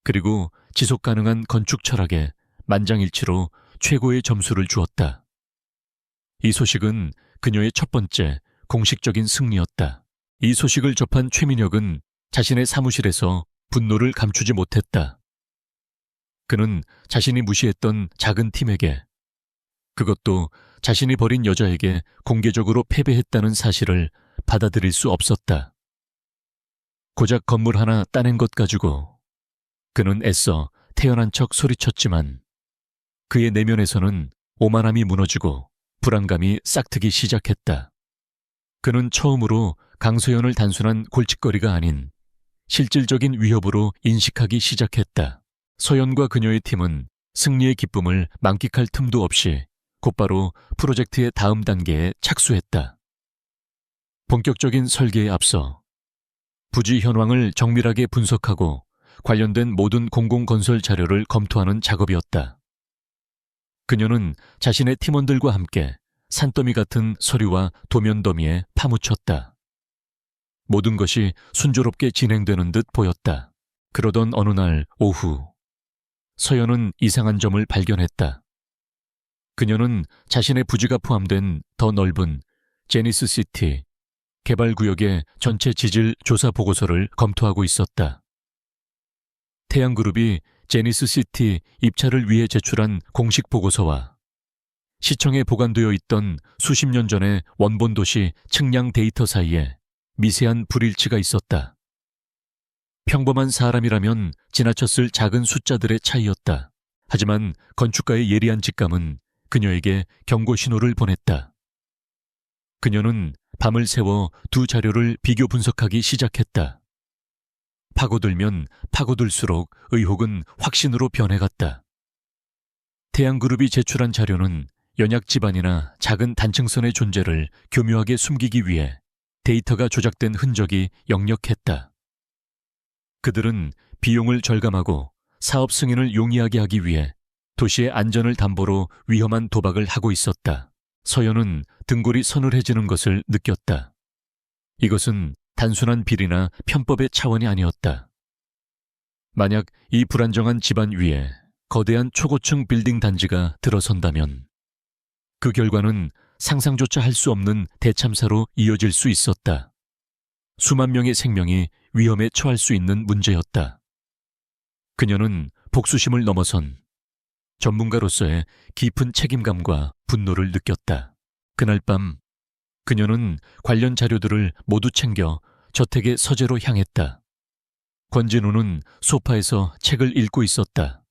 그리고 지속가능한 건축 철학에 만장일치로 최고의 점수를 주었다. 이 소식은 그녀의 첫 번째 공식적인 승리였다. 이 소식을 접한 최민혁은 자신의 사무실에서 분노를 감추지 못했다. 그는 자신이 무시했던 작은 팀에게, 그것도 자신이 버린 여자에게 공개적으로 패배했다는 사실을 받아들일 수 없었다. 고작 건물 하나 따낸 것 가지고 그는 애써 태연한 척 소리쳤지만 그의 내면에서는 오만함이 무너지고 불안감이 싹트기 시작했다. 그는 처음으로 강소연을 단순한 골칫거리가 아닌 실질적인 위협으로 인식하기 시작했다. 서연과 그녀의 팀은 승리의 기쁨을 만끽할 틈도 없이 곧바로 프로젝트의 다음 단계에 착수했다. 본격적인 설계에 앞서 부지 현황을 정밀하게 분석하고 관련된 모든 공공건설 자료를 검토하는 작업이었다. 그녀는 자신의 팀원들과 함께 산더미 같은 서류와 도면 더미에 파묻혔다. 모든 것이 순조롭게 진행되는 듯 보였다. 그러던 어느 날 오후, 서연은 이상한 점을 발견했다. 그녀는 자신의 부지가 포함된 더 넓은 제니스시티 개발구역의 전체 지질 조사 보고서를 검토하고 있었다. 태양그룹이 제니스시티 입찰을 위해 제출한 공식 보고서와 시청에 보관되어 있던 수십 년 전의 원본 도시 측량 데이터 사이에 미세한 불일치가 있었다. 평범한 사람이라면 지나쳤을 작은 숫자들의 차이였다. 하지만 건축가의 예리한 직감은 그녀에게 경고 신호를 보냈다. 그녀는 밤을 새워 두 자료를 비교 분석하기 시작했다. 파고들면 파고들수록 의혹은 확신으로 변해갔다. 태양그룹이 제출한 자료는 연약 지반이나 작은 단층선의 존재를 교묘하게 숨기기 위해 데이터가 조작된 흔적이 역력했다. 그들은 비용을 절감하고 사업 승인을 용이하게 하기 위해 도시의 안전을 담보로 위험한 도박을 하고 있었다. 서연은 등골이 서늘해지는 것을 느꼈다. 이것은 단순한 비리나 편법의 차원이 아니었다. 만약 이 불안정한 집안 위에 거대한 초고층 빌딩 단지가 들어선다면 그 결과는 상상조차 할 수 없는 대참사로 이어질 수 있었다. 수만 명의 생명이 위험에 처할 수 있는 문제였다. 그녀는 복수심을 넘어선 전문가로서의 깊은 책임감과 분노를 느꼈다. 그날 밤 그녀는 관련 자료들을 모두 챙겨 저택의 서재로 향했다. 권진우는 소파에서 책을 읽고 있었다.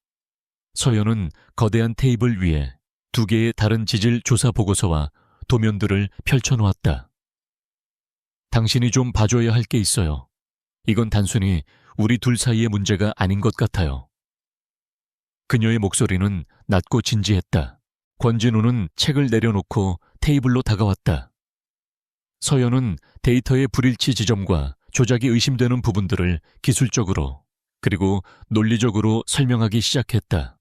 서연은 거대한 테이블 위에 두 개의 다른 지질 조사 보고서와 도면들을 펼쳐놓았다. 당신이 좀 봐줘야 할 게 있어요. 이건 단순히 우리 둘 사이의 문제가 아닌 것 같아요. 그녀의 목소리는 낮고 진지했다. 권진우는 책을 내려놓고 테이블로 다가왔다. 서연은 데이터의 불일치 지점과 조작이 의심되는 부분들을 기술적으로 그리고 논리적으로 설명하기 시작했다.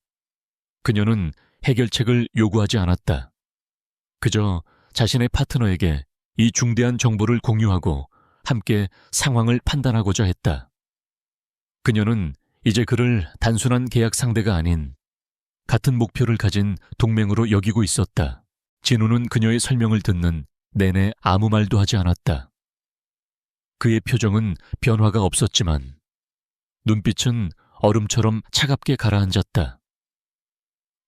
그녀는 해결책을 요구하지 않았다. 그저 자신의 파트너에게 이 중대한 정보를 공유하고 함께 상황을 판단하고자 했다. 그녀는 이제 그를 단순한 계약 상대가 아닌 같은 목표를 가진 동맹으로 여기고 있었다. 진우는 그녀의 설명을 듣는 내내 아무 말도 하지 않았다. 그의 표정은 변화가 없었지만 눈빛은 얼음처럼 차갑게 가라앉았다.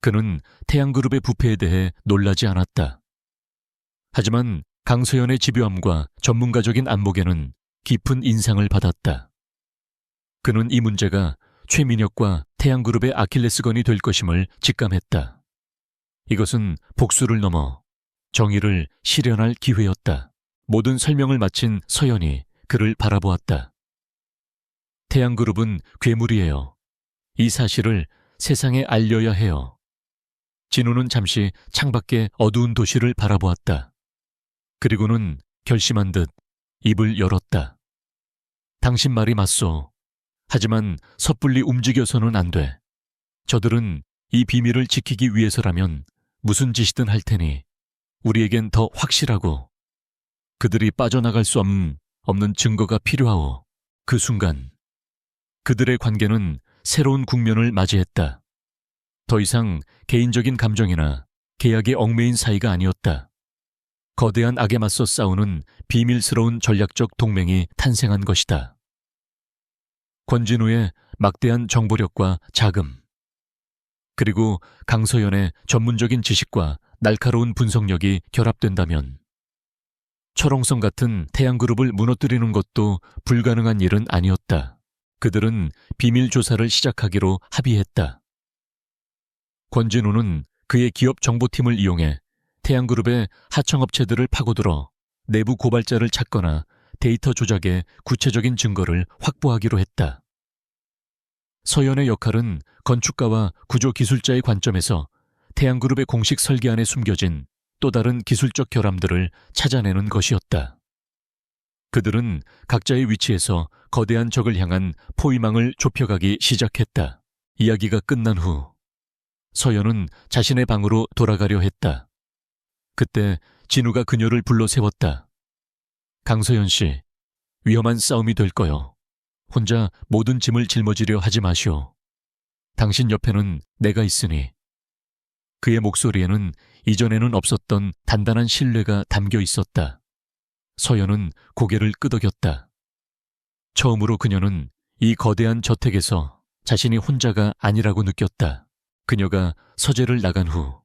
그는 태양그룹의 부패에 대해 놀라지 않았다. 하지만 강소연의 집요함과 전문가적인 안목에는 깊은 인상을 받았다. 그는 이 문제가 최민혁과 태양그룹의 아킬레스건이 될 것임을 직감했다. 이것은 복수를 넘어 정의를 실현할 기회였다. 모든 설명을 마친 서연이 그를 바라보았다. 태양그룹은 괴물이에요. 이 사실을 세상에 알려야 해요. 진우는 잠시 창밖의 어두운 도시를 바라보았다. 그리고는 결심한 듯 입을 열었다. 당신 말이 맞소. 하지만 섣불리 움직여서는 안 돼. 저들은 이 비밀을 지키기 위해서라면 무슨 짓이든 할 테니 우리에겐 더 확실하고 그들이 빠져나갈 수 없는 증거가 필요하오. 그 순간 그들의 관계는 새로운 국면을 맞이했다. 더 이상 개인적인 감정이나 계약에 얽매인 사이가 아니었다. 거대한 악에 맞서 싸우는 비밀스러운 전략적 동맹이 탄생한 것이다. 권진우의 막대한 정보력과 자금, 그리고 강서연의 전문적인 지식과 날카로운 분석력이 결합된다면 철옹성 같은 태양그룹을 무너뜨리는 것도 불가능한 일은 아니었다. 그들은 비밀 조사를 시작하기로 합의했다. 권진우는 그의 기업 정보팀을 이용해 태양그룹의 하청업체들을 파고들어 내부 고발자를 찾거나 데이터 조작의 구체적인 증거를 확보하기로 했다. 서연의 역할은 건축가와 구조기술자의 관점에서 태양그룹의 공식 설계 안에 숨겨진 또 다른 기술적 결함들을 찾아내는 것이었다. 그들은 각자의 위치에서 거대한 적을 향한 포위망을 좁혀가기 시작했다. 이야기가 끝난 후 서연은 자신의 방으로 돌아가려 했다. 그때 진우가 그녀를 불러 세웠다. 강서연 씨, 위험한 싸움이 될 거요. 혼자 모든 짐을 짊어지려 하지 마시오. 당신 옆에는 내가 있으니. 그의 목소리에는 이전에는 없었던 단단한 신뢰가 담겨 있었다. 서연은 고개를 끄덕였다. 처음으로 그녀는 이 거대한 저택에서 자신이 혼자가 아니라고 느꼈다. 그녀가 서재를 나간 후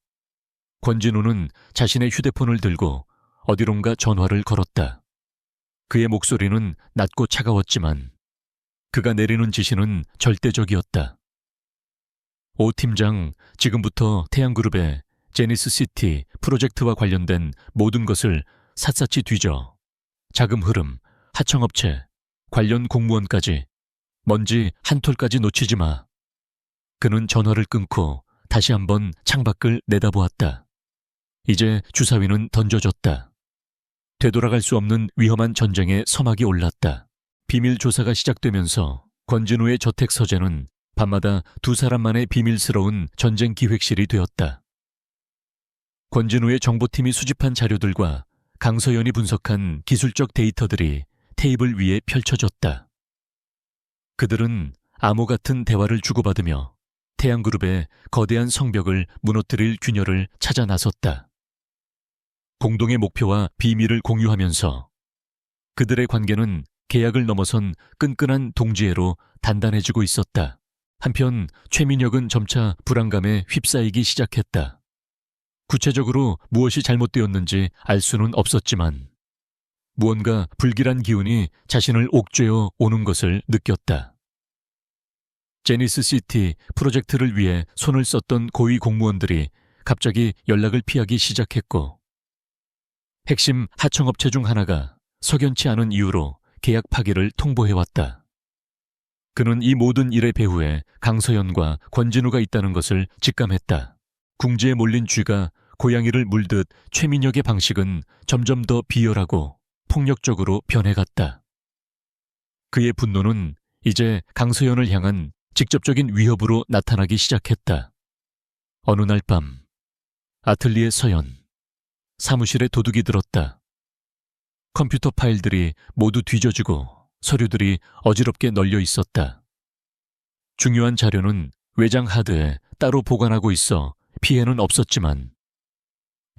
권진우는 자신의 휴대폰을 들고 어디론가 전화를 걸었다. 그의 목소리는 낮고 차가웠지만 그가 내리는 지시는 절대적이었다. 오 팀장, 지금부터 태양그룹의 제니스시티 프로젝트와 관련된 모든 것을 샅샅이 뒤져 자금 흐름, 하청업체, 관련 공무원까지 먼지 한 톨까지 놓치지 마. 그는 전화를 끊고 다시 한번 창밖을 내다보았다. 이제 주사위는 던져졌다. 되돌아갈 수 없는 위험한 전쟁의 서막이 올랐다. 비밀 조사가 시작되면서 권진우의 저택 서재는 밤마다 두 사람만의 비밀스러운 전쟁 기획실이 되었다. 권진우의 정보팀이 수집한 자료들과 강서연이 분석한 기술적 데이터들이 테이블 위에 펼쳐졌다. 그들은 암호 같은 대화를 주고받으며 태양그룹의 거대한 성벽을 무너뜨릴 균열을 찾아 나섰다. 공동의 목표와 비밀을 공유하면서 그들의 관계는 계약을 넘어선 끈끈한 동지애로 단단해지고 있었다. 한편 최민혁은 점차 불안감에 휩싸이기 시작했다. 구체적으로 무엇이 잘못되었는지 알 수는 없었지만 무언가 불길한 기운이 자신을 옥죄어 오는 것을 느꼈다. 제니스시티 프로젝트를 위해 손을 썼던 고위 공무원들이 갑자기 연락을 피하기 시작했고 핵심 하청업체 중 하나가 석연치 않은 이유로 계약 파기를 통보해왔다. 그는 이 모든 일의 배후에 강서연과 권진우가 있다는 것을 직감했다. 궁지에 몰린 쥐가 고양이를 물듯 최민혁의 방식은 점점 더 비열하고 폭력적으로 변해갔다. 그의 분노는 이제 강서연을 향한 직접적인 위협으로 나타나기 시작했다. 어느 날 밤, 아틀리에 서연, 사무실에 도둑이 들었다. 컴퓨터 파일들이 모두 뒤져지고 서류들이 어지럽게 널려 있었다. 중요한 자료는 외장 하드에 따로 보관하고 있어 피해는 없었지만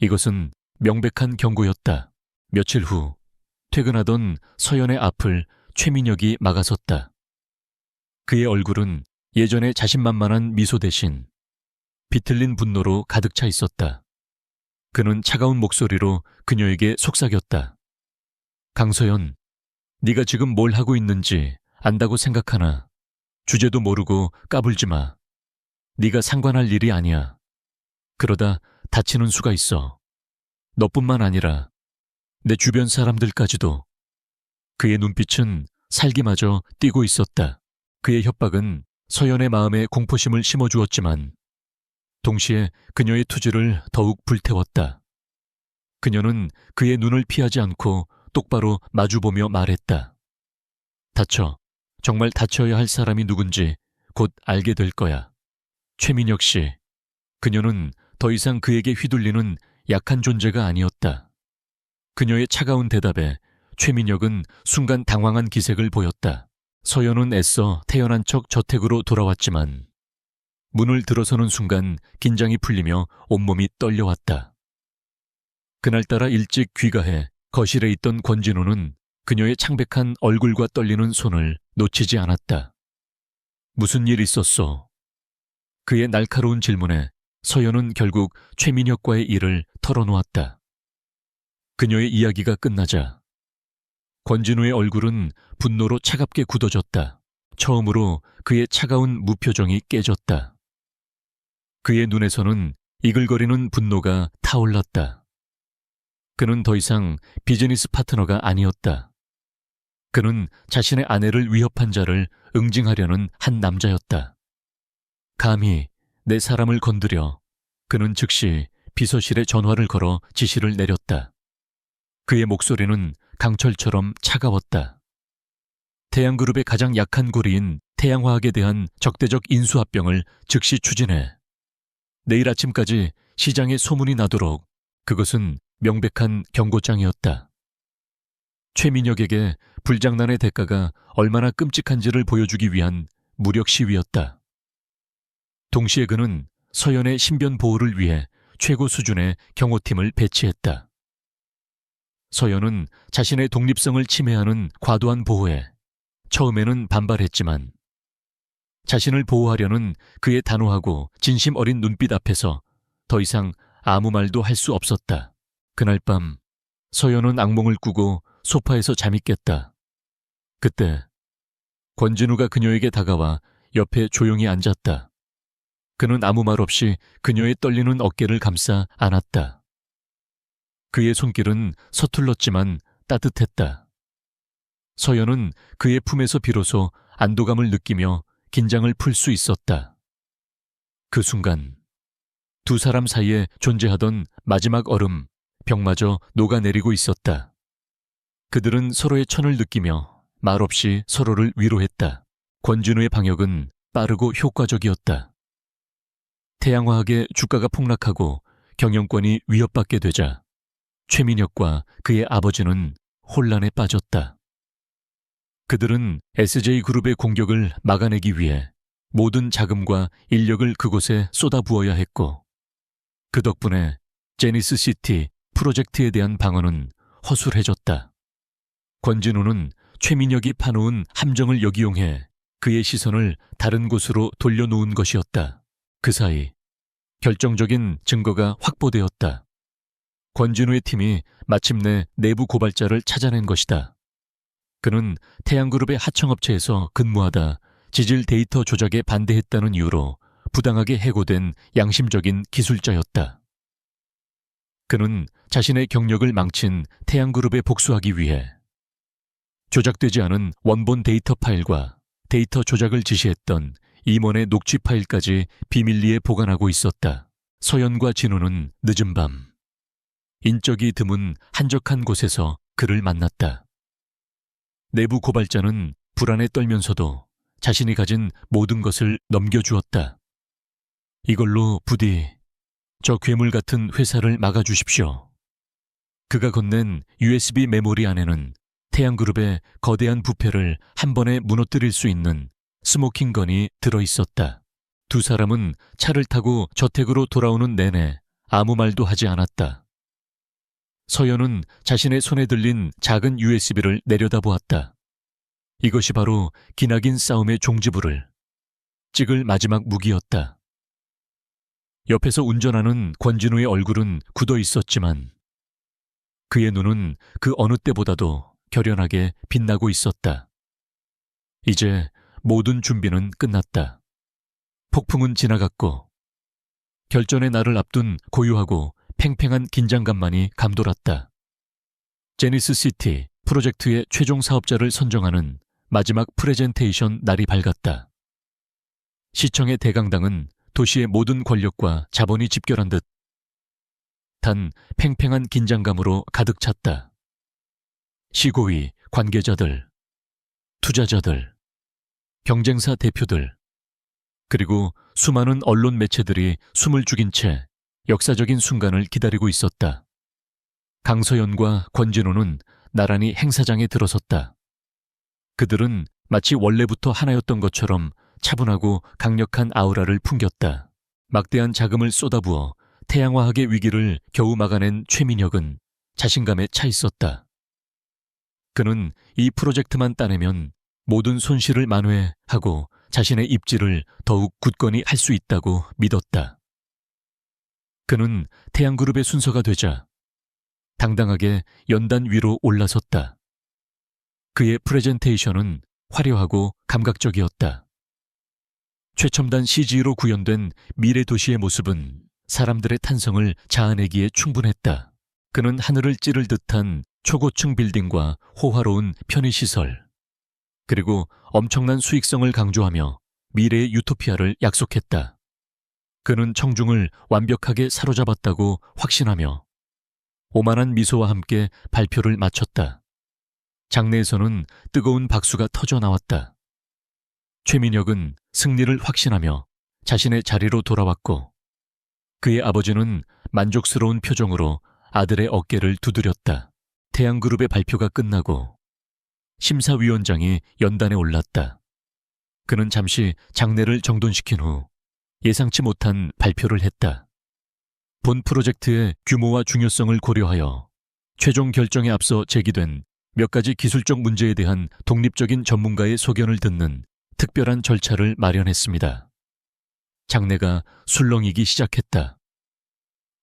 이것은 명백한 경고였다. 며칠 후 퇴근하던 서연의 앞을 최민혁이 막아섰다. 그의 얼굴은 예전의 자신만만한 미소 대신 비틀린 분노로 가득 차 있었다. 그는 차가운 목소리로 그녀에게 속삭였다. 강서연, 네가 지금 뭘 하고 있는지 안다고 생각하나? 주제도 모르고 까불지 마. 네가 상관할 일이 아니야. 그러다 다치는 수가 있어. 너뿐만 아니라 내 주변 사람들까지도. 그의 눈빛은 살기마저 띄고 있었다. 그의 협박은 서연의 마음에 공포심을 심어주었지만 동시에 그녀의 투지를 더욱 불태웠다. 그녀는 그의 눈을 피하지 않고 똑바로 마주보며 말했다. 다쳐. 정말 다쳐야 할 사람이 누군지 곧 알게 될 거야. 최민혁 씨. 그녀는 더 이상 그에게 휘둘리는 약한 존재가 아니었다. 그녀의 차가운 대답에 최민혁은 순간 당황한 기색을 보였다. 서연은 애써 태연한 척 저택으로 돌아왔지만 문을 들어서는 순간 긴장이 풀리며 온몸이 떨려왔다. 그날따라 일찍 귀가해 거실에 있던 권진우는 그녀의 창백한 얼굴과 떨리는 손을 놓치지 않았다. 무슨 일 있었어? 그의 날카로운 질문에 서연은 결국 최민혁과의 일을 털어놓았다. 그녀의 이야기가 끝나자 권진우의 얼굴은 분노로 차갑게 굳어졌다. 처음으로 그의 차가운 무표정이 깨졌다. 그의 눈에서는 이글거리는 분노가 타올랐다. 그는 더 이상 비즈니스 파트너가 아니었다. 그는 자신의 아내를 위협한 자를 응징하려는 한 남자였다. 감히 내 사람을 건드려. 그는 즉시 비서실에 전화를 걸어 지시를 내렸다. 그의 목소리는 강철처럼 차가웠다. 태양그룹의 가장 약한 고리인 태양화학에 대한 적대적 인수합병을 즉시 추진해. 내일 아침까지 시장에 소문이 나도록. 그것은 명백한 경고장이었다. 최민혁에게 불장난의 대가가 얼마나 끔찍한지를 보여주기 위한 무력 시위였다. 동시에 그는 서연의 신변 보호를 위해 최고 수준의 경호팀을 배치했다. 서연은 자신의 독립성을 침해하는 과도한 보호에 처음에는 반발했지만 자신을 보호하려는 그의 단호하고 진심 어린 눈빛 앞에서 더 이상 아무 말도 할 수 없었다. 그날 밤 서연은 악몽을 꾸고 소파에서 잠이 깼다. 그때 권진우가 그녀에게 다가와 옆에 조용히 앉았다. 그는 아무 말 없이 그녀의 떨리는 어깨를 감싸 안았다. 그의 손길은 서툴렀지만 따뜻했다. 서연은 그의 품에서 비로소 안도감을 느끼며 긴장을 풀 수 있었다. 그 순간 두 사람 사이에 존재하던 마지막 얼음, 벽마저 녹아내리고 있었다. 그들은 서로의 천을 느끼며 말없이 서로를 위로했다. 권진우의 방역은 빠르고 효과적이었다. 태양화학의 주가가 폭락하고 경영권이 위협받게 되자 최민혁과 그의 아버지는 혼란에 빠졌다. 그들은 SJ그룹의 공격을 막아내기 위해 모든 자금과 인력을 그곳에 쏟아부어야 했고 그 덕분에 제니스시티 프로젝트에 대한 방어는 허술해졌다. 권진우는 최민혁이 파놓은 함정을 역이용해 그의 시선을 다른 곳으로 돌려놓은 것이었다. 그 사이 결정적인 증거가 확보되었다. 권진우의 팀이 마침내 내부 고발자를 찾아낸 것이다. 그는 태양그룹의 하청업체에서 근무하다 지질 데이터 조작에 반대했다는 이유로 부당하게 해고된 양심적인 기술자였다. 그는 자신의 경력을 망친 태양그룹에 복수하기 위해 조작되지 않은 원본 데이터 파일과 데이터 조작을 지시했던 임원의 녹취 파일까지 비밀리에 보관하고 있었다. 서연과 진우는 늦은 밤 인적이 드문 한적한 곳에서 그를 만났다. 내부 고발자는 불안에 떨면서도 자신이 가진 모든 것을 넘겨주었다. 이걸로 부디 저 괴물 같은 회사를 막아주십시오. 그가 건넨 USB 메모리 안에는 태양그룹의 거대한 부패를 한 번에 무너뜨릴 수 있는 스모킹건이 들어있었다. 두 사람은 차를 타고 저택으로 돌아오는 내내 아무 말도 하지 않았다. 서연은 자신의 손에 들린 작은 USB를 내려다보았다. 이것이 바로 기나긴 싸움의 종지부를 찍을 마지막 무기였다. 옆에서 운전하는 권진우의 얼굴은 굳어 있었지만 그의 눈은 그 어느 때보다도 결연하게 빛나고 있었다. 이제 모든 준비는 끝났다. 폭풍은 지나갔고 결전의 날을 앞둔 고요하고 팽팽한 긴장감만이 감돌았다. 제니스시티 프로젝트의 최종 사업자를 선정하는 마지막 프레젠테이션 날이 밝았다. 시청의 대강당은 도시의 모든 권력과 자본이 집결한 듯 단 팽팽한 긴장감으로 가득 찼다. 시고위, 관계자들, 투자자들, 경쟁사 대표들, 그리고 수많은 언론 매체들이 숨을 죽인 채 역사적인 순간을 기다리고 있었다. 강서연과 권진호는 나란히 행사장에 들어섰다. 그들은 마치 원래부터 하나였던 것처럼 차분하고 강력한 아우라를 풍겼다. 막대한 자금을 쏟아부어 태양화학의 위기를 겨우 막아낸 최민혁은 자신감에 차 있었다. 그는 이 프로젝트만 따내면 모든 손실을 만회하고 자신의 입지를 더욱 굳건히 할 수 있다고 믿었다. 그는 태양그룹의 순서가 되자 당당하게 연단 위로 올라섰다. 그의 프레젠테이션은 화려하고 감각적이었다. 최첨단 CG로 구현된 미래 도시의 모습은 사람들의 탄성을 자아내기에 충분했다. 그는 하늘을 찌를 듯한 초고층 빌딩과 호화로운 편의시설, 그리고 엄청난 수익성을 강조하며 미래의 유토피아를 약속했다. 그는 청중을 완벽하게 사로잡았다고 확신하며 오만한 미소와 함께 발표를 마쳤다. 장내에서는 뜨거운 박수가 터져 나왔다. 최민혁은 승리를 확신하며 자신의 자리로 돌아왔고 그의 아버지는 만족스러운 표정으로 아들의 어깨를 두드렸다. 태양그룹의 발표가 끝나고 심사위원장이 연단에 올랐다. 그는 잠시 장내를 정돈시킨 후 예상치 못한 발표를 했다. 본 프로젝트의 규모와 중요성을 고려하여 최종 결정에 앞서 제기된 몇 가지 기술적 문제에 대한 독립적인 전문가의 소견을 듣는 특별한 절차를 마련했습니다. 장내가 술렁이기 시작했다.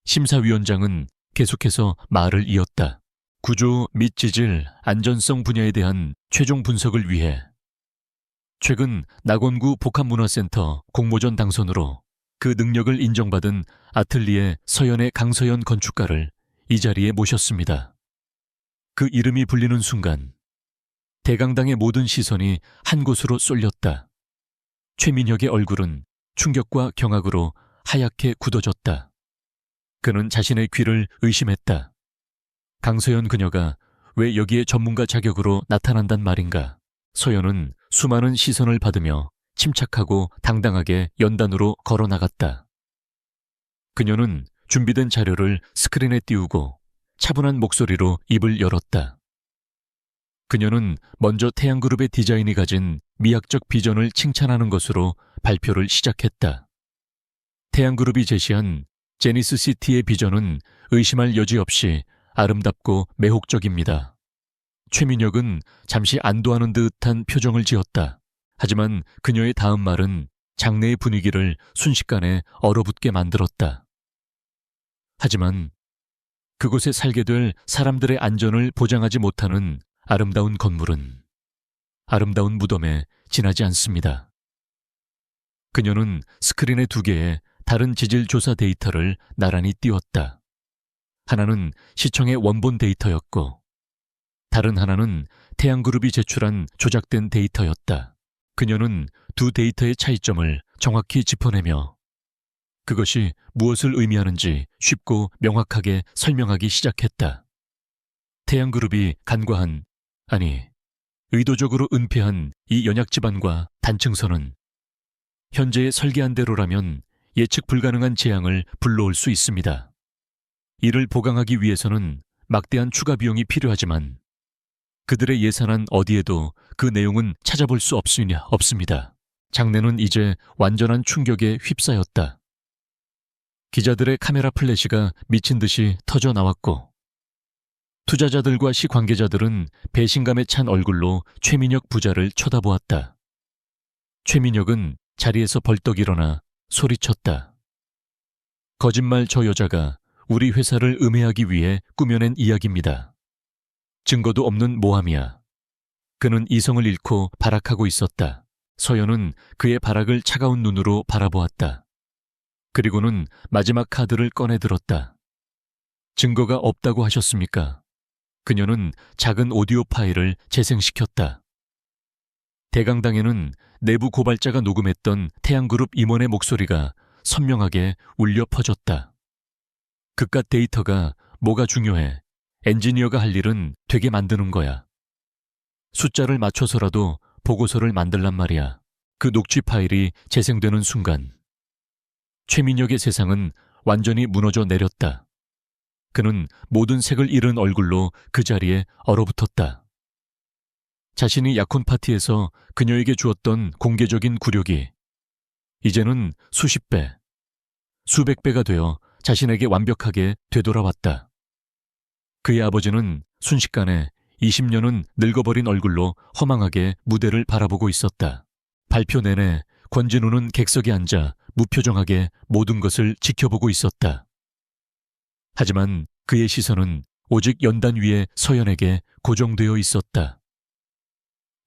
심사위원장은 계속해서 말을 이었다. 구조 및 지질, 안전성 분야에 대한 최종 분석을 위해 최근 낙원구 복합문화센터 공모전 당선으로 그 능력을 인정받은 아틀리에 서연의 강서연 건축가를 이 자리에 모셨습니다. 그 이름이 불리는 순간 대강당의 모든 시선이 한 곳으로 쏠렸다. 최민혁의 얼굴은 충격과 경악으로 하얗게 굳어졌다. 그는 자신의 귀를 의심했다. 강서연 그녀가 왜 여기에 전문가 자격으로 나타난단 말인가? 서연은 수많은 시선을 받으며 침착하고 당당하게 연단으로 걸어나갔다. 그녀는 준비된 자료를 스크린에 띄우고 차분한 목소리로 입을 열었다. 그녀는 먼저 태양그룹의 디자인이 가진 미학적 비전을 칭찬하는 것으로 발표를 시작했다. 태양그룹이 제시한 제니스시티의 비전은 의심할 여지 없이 아름답고 매혹적입니다. 최민혁은 잠시 안도하는 듯한 표정을 지었다. 하지만 그녀의 다음 말은 장내의 분위기를 순식간에 얼어붙게 만들었다. 하지만 그곳에 살게 될 사람들의 안전을 보장하지 못하는 아름다운 건물은 아름다운 무덤에 지나지 않습니다. 그녀는 스크린의 두 개의 다른 지질 조사 데이터를 나란히 띄웠다. 하나는 시청의 원본 데이터였고 다른 하나는 태양그룹이 제출한 조작된 데이터였다. 그녀는 두 데이터의 차이점을 정확히 짚어내며 그것이 무엇을 의미하는지 쉽고 명확하게 설명하기 시작했다. 태양그룹이 간과한, 아니, 의도적으로 은폐한 이 연약지반과 단층선은 현재의 설계한 대로라면 예측 불가능한 재앙을 불러올 수 있습니다. 이를 보강하기 위해서는 막대한 추가 비용이 필요하지만 그들의 예산안 어디에도 그 내용은 찾아볼 수 없습니다. 장내는 이제 완전한 충격에 휩싸였다. 기자들의 카메라 플래시가 미친 듯이 터져 나왔고 투자자들과 시관계자들은 배신감에 찬 얼굴로 최민혁 부자를 쳐다보았다. 최민혁은 자리에서 벌떡 일어나 소리쳤다. 거짓말 저 여자가 우리 회사를 음해하기 위해 꾸며낸 이야기입니다. 증거도 없는 모함이야. 그는 이성을 잃고 발악하고 있었다. 서연은 그의 발악을 차가운 눈으로 바라보았다. 그리고는 마지막 카드를 꺼내 들었다. 증거가 없다고 하셨습니까? 그녀는 작은 오디오 파일을 재생시켰다. 대강당에는 내부 고발자가 녹음했던 태양그룹 임원의 목소리가 선명하게 울려 퍼졌다. 그깟 데이터가 뭐가 중요해. 엔지니어가 할 일은 되게 만드는 거야. 숫자를 맞춰서라도 보고서를 만들란 말이야. 그 녹취 파일이 재생되는 순간 최민혁의 세상은 완전히 무너져 내렸다. 그는 모든 색을 잃은 얼굴로 그 자리에 얼어붙었다. 자신이 약혼 파티에서 그녀에게 주었던 공개적인 굴욕이 이제는 수십 배, 수백 배가 되어 자신에게 완벽하게 되돌아왔다. 그의 아버지는 순식간에 20년은 늙어버린 얼굴로 허망하게 무대를 바라보고 있었다. 발표 내내 권진우는 객석에 앉아 무표정하게 모든 것을 지켜보고 있었다. 하지만 그의 시선은 오직 연단 위에 서연에게 고정되어 있었다.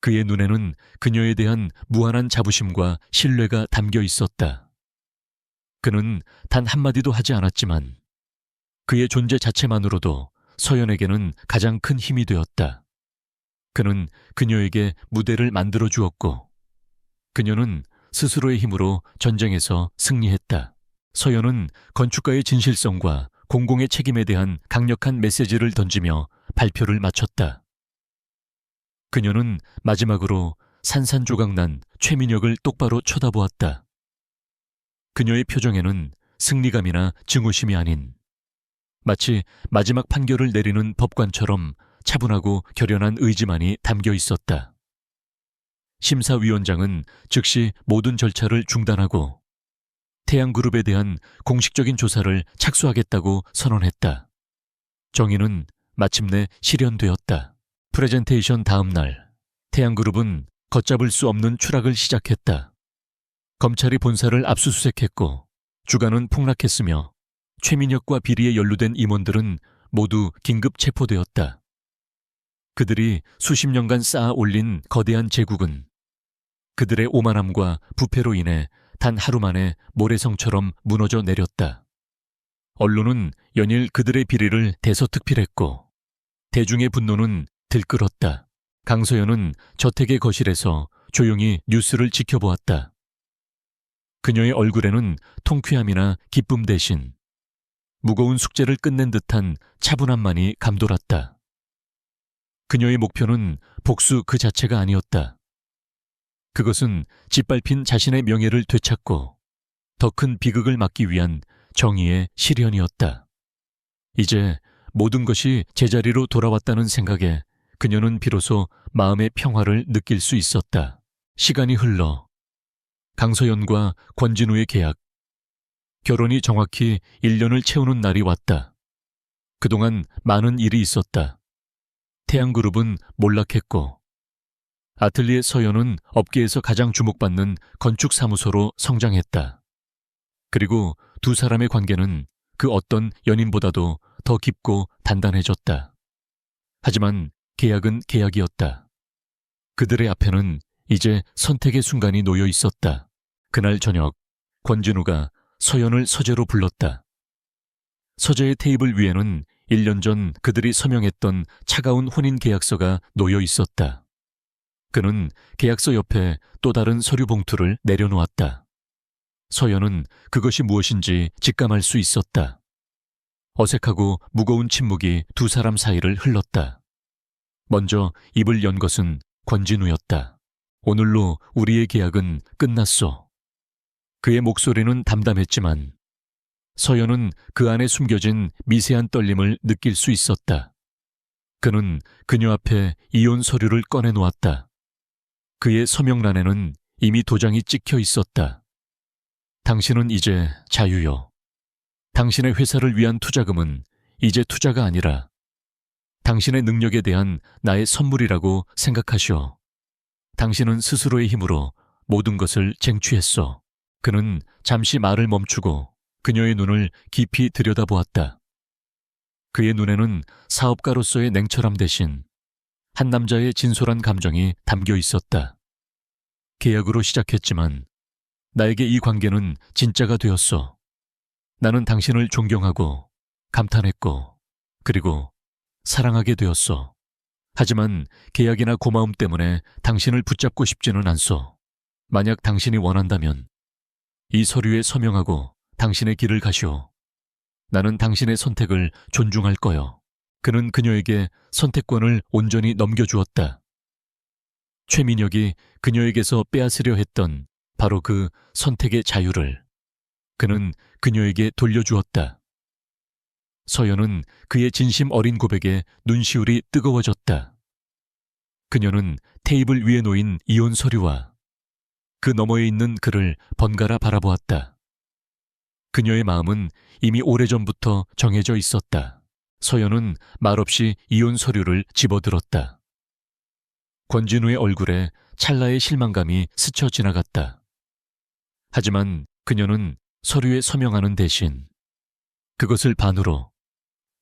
그의 눈에는 그녀에 대한 무한한 자부심과 신뢰가 담겨 있었다. 그는 단 한마디도 하지 않았지만 그의 존재 자체만으로도 서연에게는 가장 큰 힘이 되었다. 그는 그녀에게 무대를 만들어 주었고 그녀는 스스로의 힘으로 전쟁에서 승리했다. 서연은 건축가의 진실성과 공공의 책임에 대한 강력한 메시지를 던지며 발표를 마쳤다. 그녀는 마지막으로 산산조각난 최민혁을 똑바로 쳐다보았다. 그녀의 표정에는 승리감이나 증오심이 아닌 마치 마지막 판결을 내리는 법관처럼 차분하고 결연한 의지만이 담겨 있었다. 심사위원장은 즉시 모든 절차를 중단하고 태양그룹에 대한 공식적인 조사를 착수하겠다고 선언했다. 정의는 마침내 실현되었다. 프레젠테이션 다음 날, 태양그룹은 걷잡을 수 없는 추락을 시작했다. 검찰이 본사를 압수수색했고 주가는 폭락했으며 최민혁과 비리에 연루된 임원들은 모두 긴급 체포되었다. 그들이 수십 년간 쌓아 올린 거대한 제국은 그들의 오만함과 부패로 인해 단 하루 만에 모래성처럼 무너져 내렸다. 언론은 연일 그들의 비리를 대서특필했고 대중의 분노는 들끓었다. 강서연은 저택의 거실에서 조용히 뉴스를 지켜보았다. 그녀의 얼굴에는 통쾌함이나 기쁨 대신 무거운 숙제를 끝낸 듯한 차분함만이 감돌았다. 그녀의 목표는 복수 그 자체가 아니었다. 그것은 짓밟힌 자신의 명예를 되찾고 더 큰 비극을 막기 위한 정의의 실현이었다. 이제 모든 것이 제자리로 돌아왔다는 생각에 그녀는 비로소 마음의 평화를 느낄 수 있었다. 시간이 흘러 강서연과 권진우의 계약, 결혼이 정확히 1년을 채우는 날이 왔다. 그동안 많은 일이 있었다. 태양그룹은 몰락했고 아틀리에 서연은 업계에서 가장 주목받는 건축사무소로 성장했다. 그리고 두 사람의 관계는 그 어떤 연인보다도 더 깊고 단단해졌다. 하지만 계약은 계약이었다. 그들의 앞에는 이제 선택의 순간이 놓여 있었다. 그날 저녁 권진우가 서연을 서재로 불렀다. 서재의 테이블 위에는 1년 전 그들이 서명했던 차가운 혼인 계약서가 놓여 있었다. 그는 계약서 옆에 또 다른 서류 봉투를 내려놓았다. 서연은 그것이 무엇인지 직감할 수 있었다. 어색하고 무거운 침묵이 두 사람 사이를 흘렀다. 먼저 입을 연 것은 권진우였다. 오늘로 우리의 계약은 끝났소. 그의 목소리는 담담했지만 서연은 그 안에 숨겨진 미세한 떨림을 느낄 수 있었다. 그는 그녀 앞에 이혼 서류를 꺼내놓았다. 그의 서명란에는 이미 도장이 찍혀 있었다. 당신은 이제 자유요. 당신의 회사를 위한 투자금은 이제 투자가 아니라 당신의 능력에 대한 나의 선물이라고 생각하시오. 당신은 스스로의 힘으로 모든 것을 쟁취했소. 그는 잠시 말을 멈추고 그녀의 눈을 깊이 들여다보았다. 그의 눈에는 사업가로서의 냉철함 대신 한 남자의 진솔한 감정이 담겨 있었다. 계약으로 시작했지만 나에게 이 관계는 진짜가 되었어. 나는 당신을 존경하고 감탄했고 그리고 사랑하게 되었어. 하지만 계약이나 고마움 때문에 당신을 붙잡고 싶지는 않소. 만약 당신이 원한다면 이 서류에 서명하고 당신의 길을 가시오. 나는 당신의 선택을 존중할 거요. 그는 그녀에게 선택권을 온전히 넘겨주었다. 최민혁이 그녀에게서 빼앗으려 했던 바로 그 선택의 자유를 그는 그녀에게 돌려주었다. 서연은 그의 진심 어린 고백에 눈시울이 뜨거워졌다. 그녀는 테이블 위에 놓인 이혼 서류와 그 너머에 있는 그를 번갈아 바라보았다. 그녀의 마음은 이미 오래전부터 정해져 있었다. 서연은 말없이 이혼 서류를 집어들었다. 권진우의 얼굴에 찰나의 실망감이 스쳐 지나갔다. 하지만 그녀는 서류에 서명하는 대신 그것을 반으로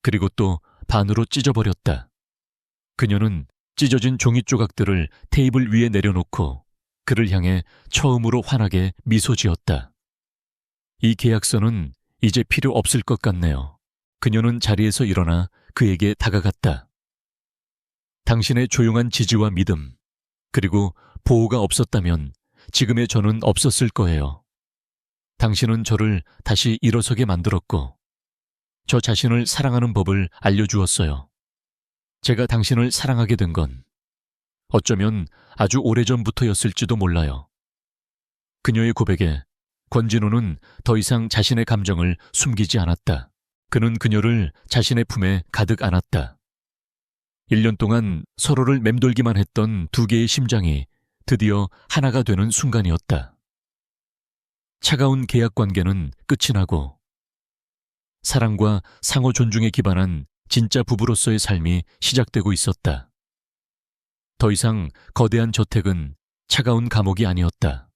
그리고 또 반으로 찢어버렸다. 그녀는 찢어진 종이 조각들을 테이블 위에 내려놓고 그를 향해 처음으로 환하게 미소 지었다. 이 계약서는 이제 필요 없을 것 같네요. 그녀는 자리에서 일어나 그에게 다가갔다. 당신의 조용한 지지와 믿음, 그리고 보호가 없었다면 지금의 저는 없었을 거예요. 당신은 저를 다시 일어서게 만들었고 저 자신을 사랑하는 법을 알려주었어요. 제가 당신을 사랑하게 된 건 어쩌면 아주 오래전부터였을지도 몰라요. 그녀의 고백에 권진우는 더 이상 자신의 감정을 숨기지 않았다. 그는 그녀를 자신의 품에 가득 안았다. 1년 동안 서로를 맴돌기만 했던 두 개의 심장이 드디어 하나가 되는 순간이었다. 차가운 계약 관계는 끝이 나고 사랑과 상호 존중에 기반한 진짜 부부로서의 삶이 시작되고 있었다. 더 이상 거대한 저택은 차가운 감옥이 아니었다.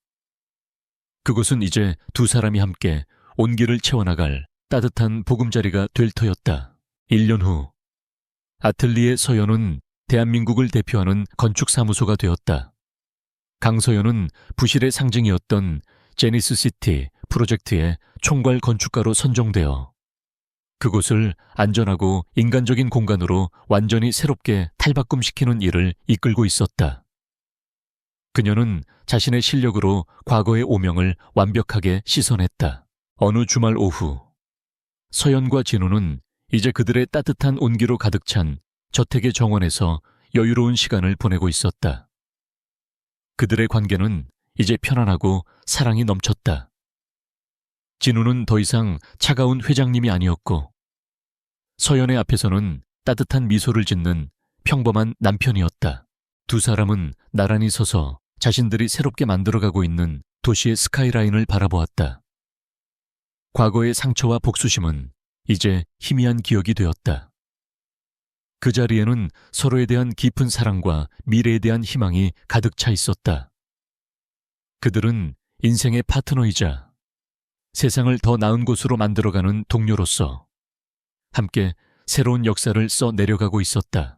그곳은 이제 두 사람이 함께 온기를 채워나갈 따뜻한 보금자리가 될 터였다. 1년 후 아틀리에 서연은 대한민국을 대표하는 건축사무소가 되었다. 강서연은 부실의 상징이었던 제니스시티 프로젝트의 총괄 건축가로 선정되어 그곳을 안전하고 인간적인 공간으로 완전히 새롭게 탈바꿈시키는 일을 이끌고 있었다. 그녀는 자신의 실력으로 과거의 오명을 완벽하게 씻어냈다. 어느 주말 오후, 서연과 진우는 이제 그들의 따뜻한 온기로 가득 찬 저택의 정원에서 여유로운 시간을 보내고 있었다. 그들의 관계는 이제 편안하고 사랑이 넘쳤다. 진우는 더 이상 차가운 회장님이 아니었고 서연의 앞에서는 따뜻한 미소를 짓는 평범한 남편이었다. 두 사람은 나란히 서서 자신들이 새롭게 만들어가고 있는 도시의 스카이라인을 바라보았다. 과거의 상처와 복수심은 이제 희미한 기억이 되었다. 그 자리에는 서로에 대한 깊은 사랑과 미래에 대한 희망이 가득 차 있었다. 그들은 인생의 파트너이자 세상을 더 나은 곳으로 만들어가는 동료로서 함께 새로운 역사를 써 내려가고 있었다.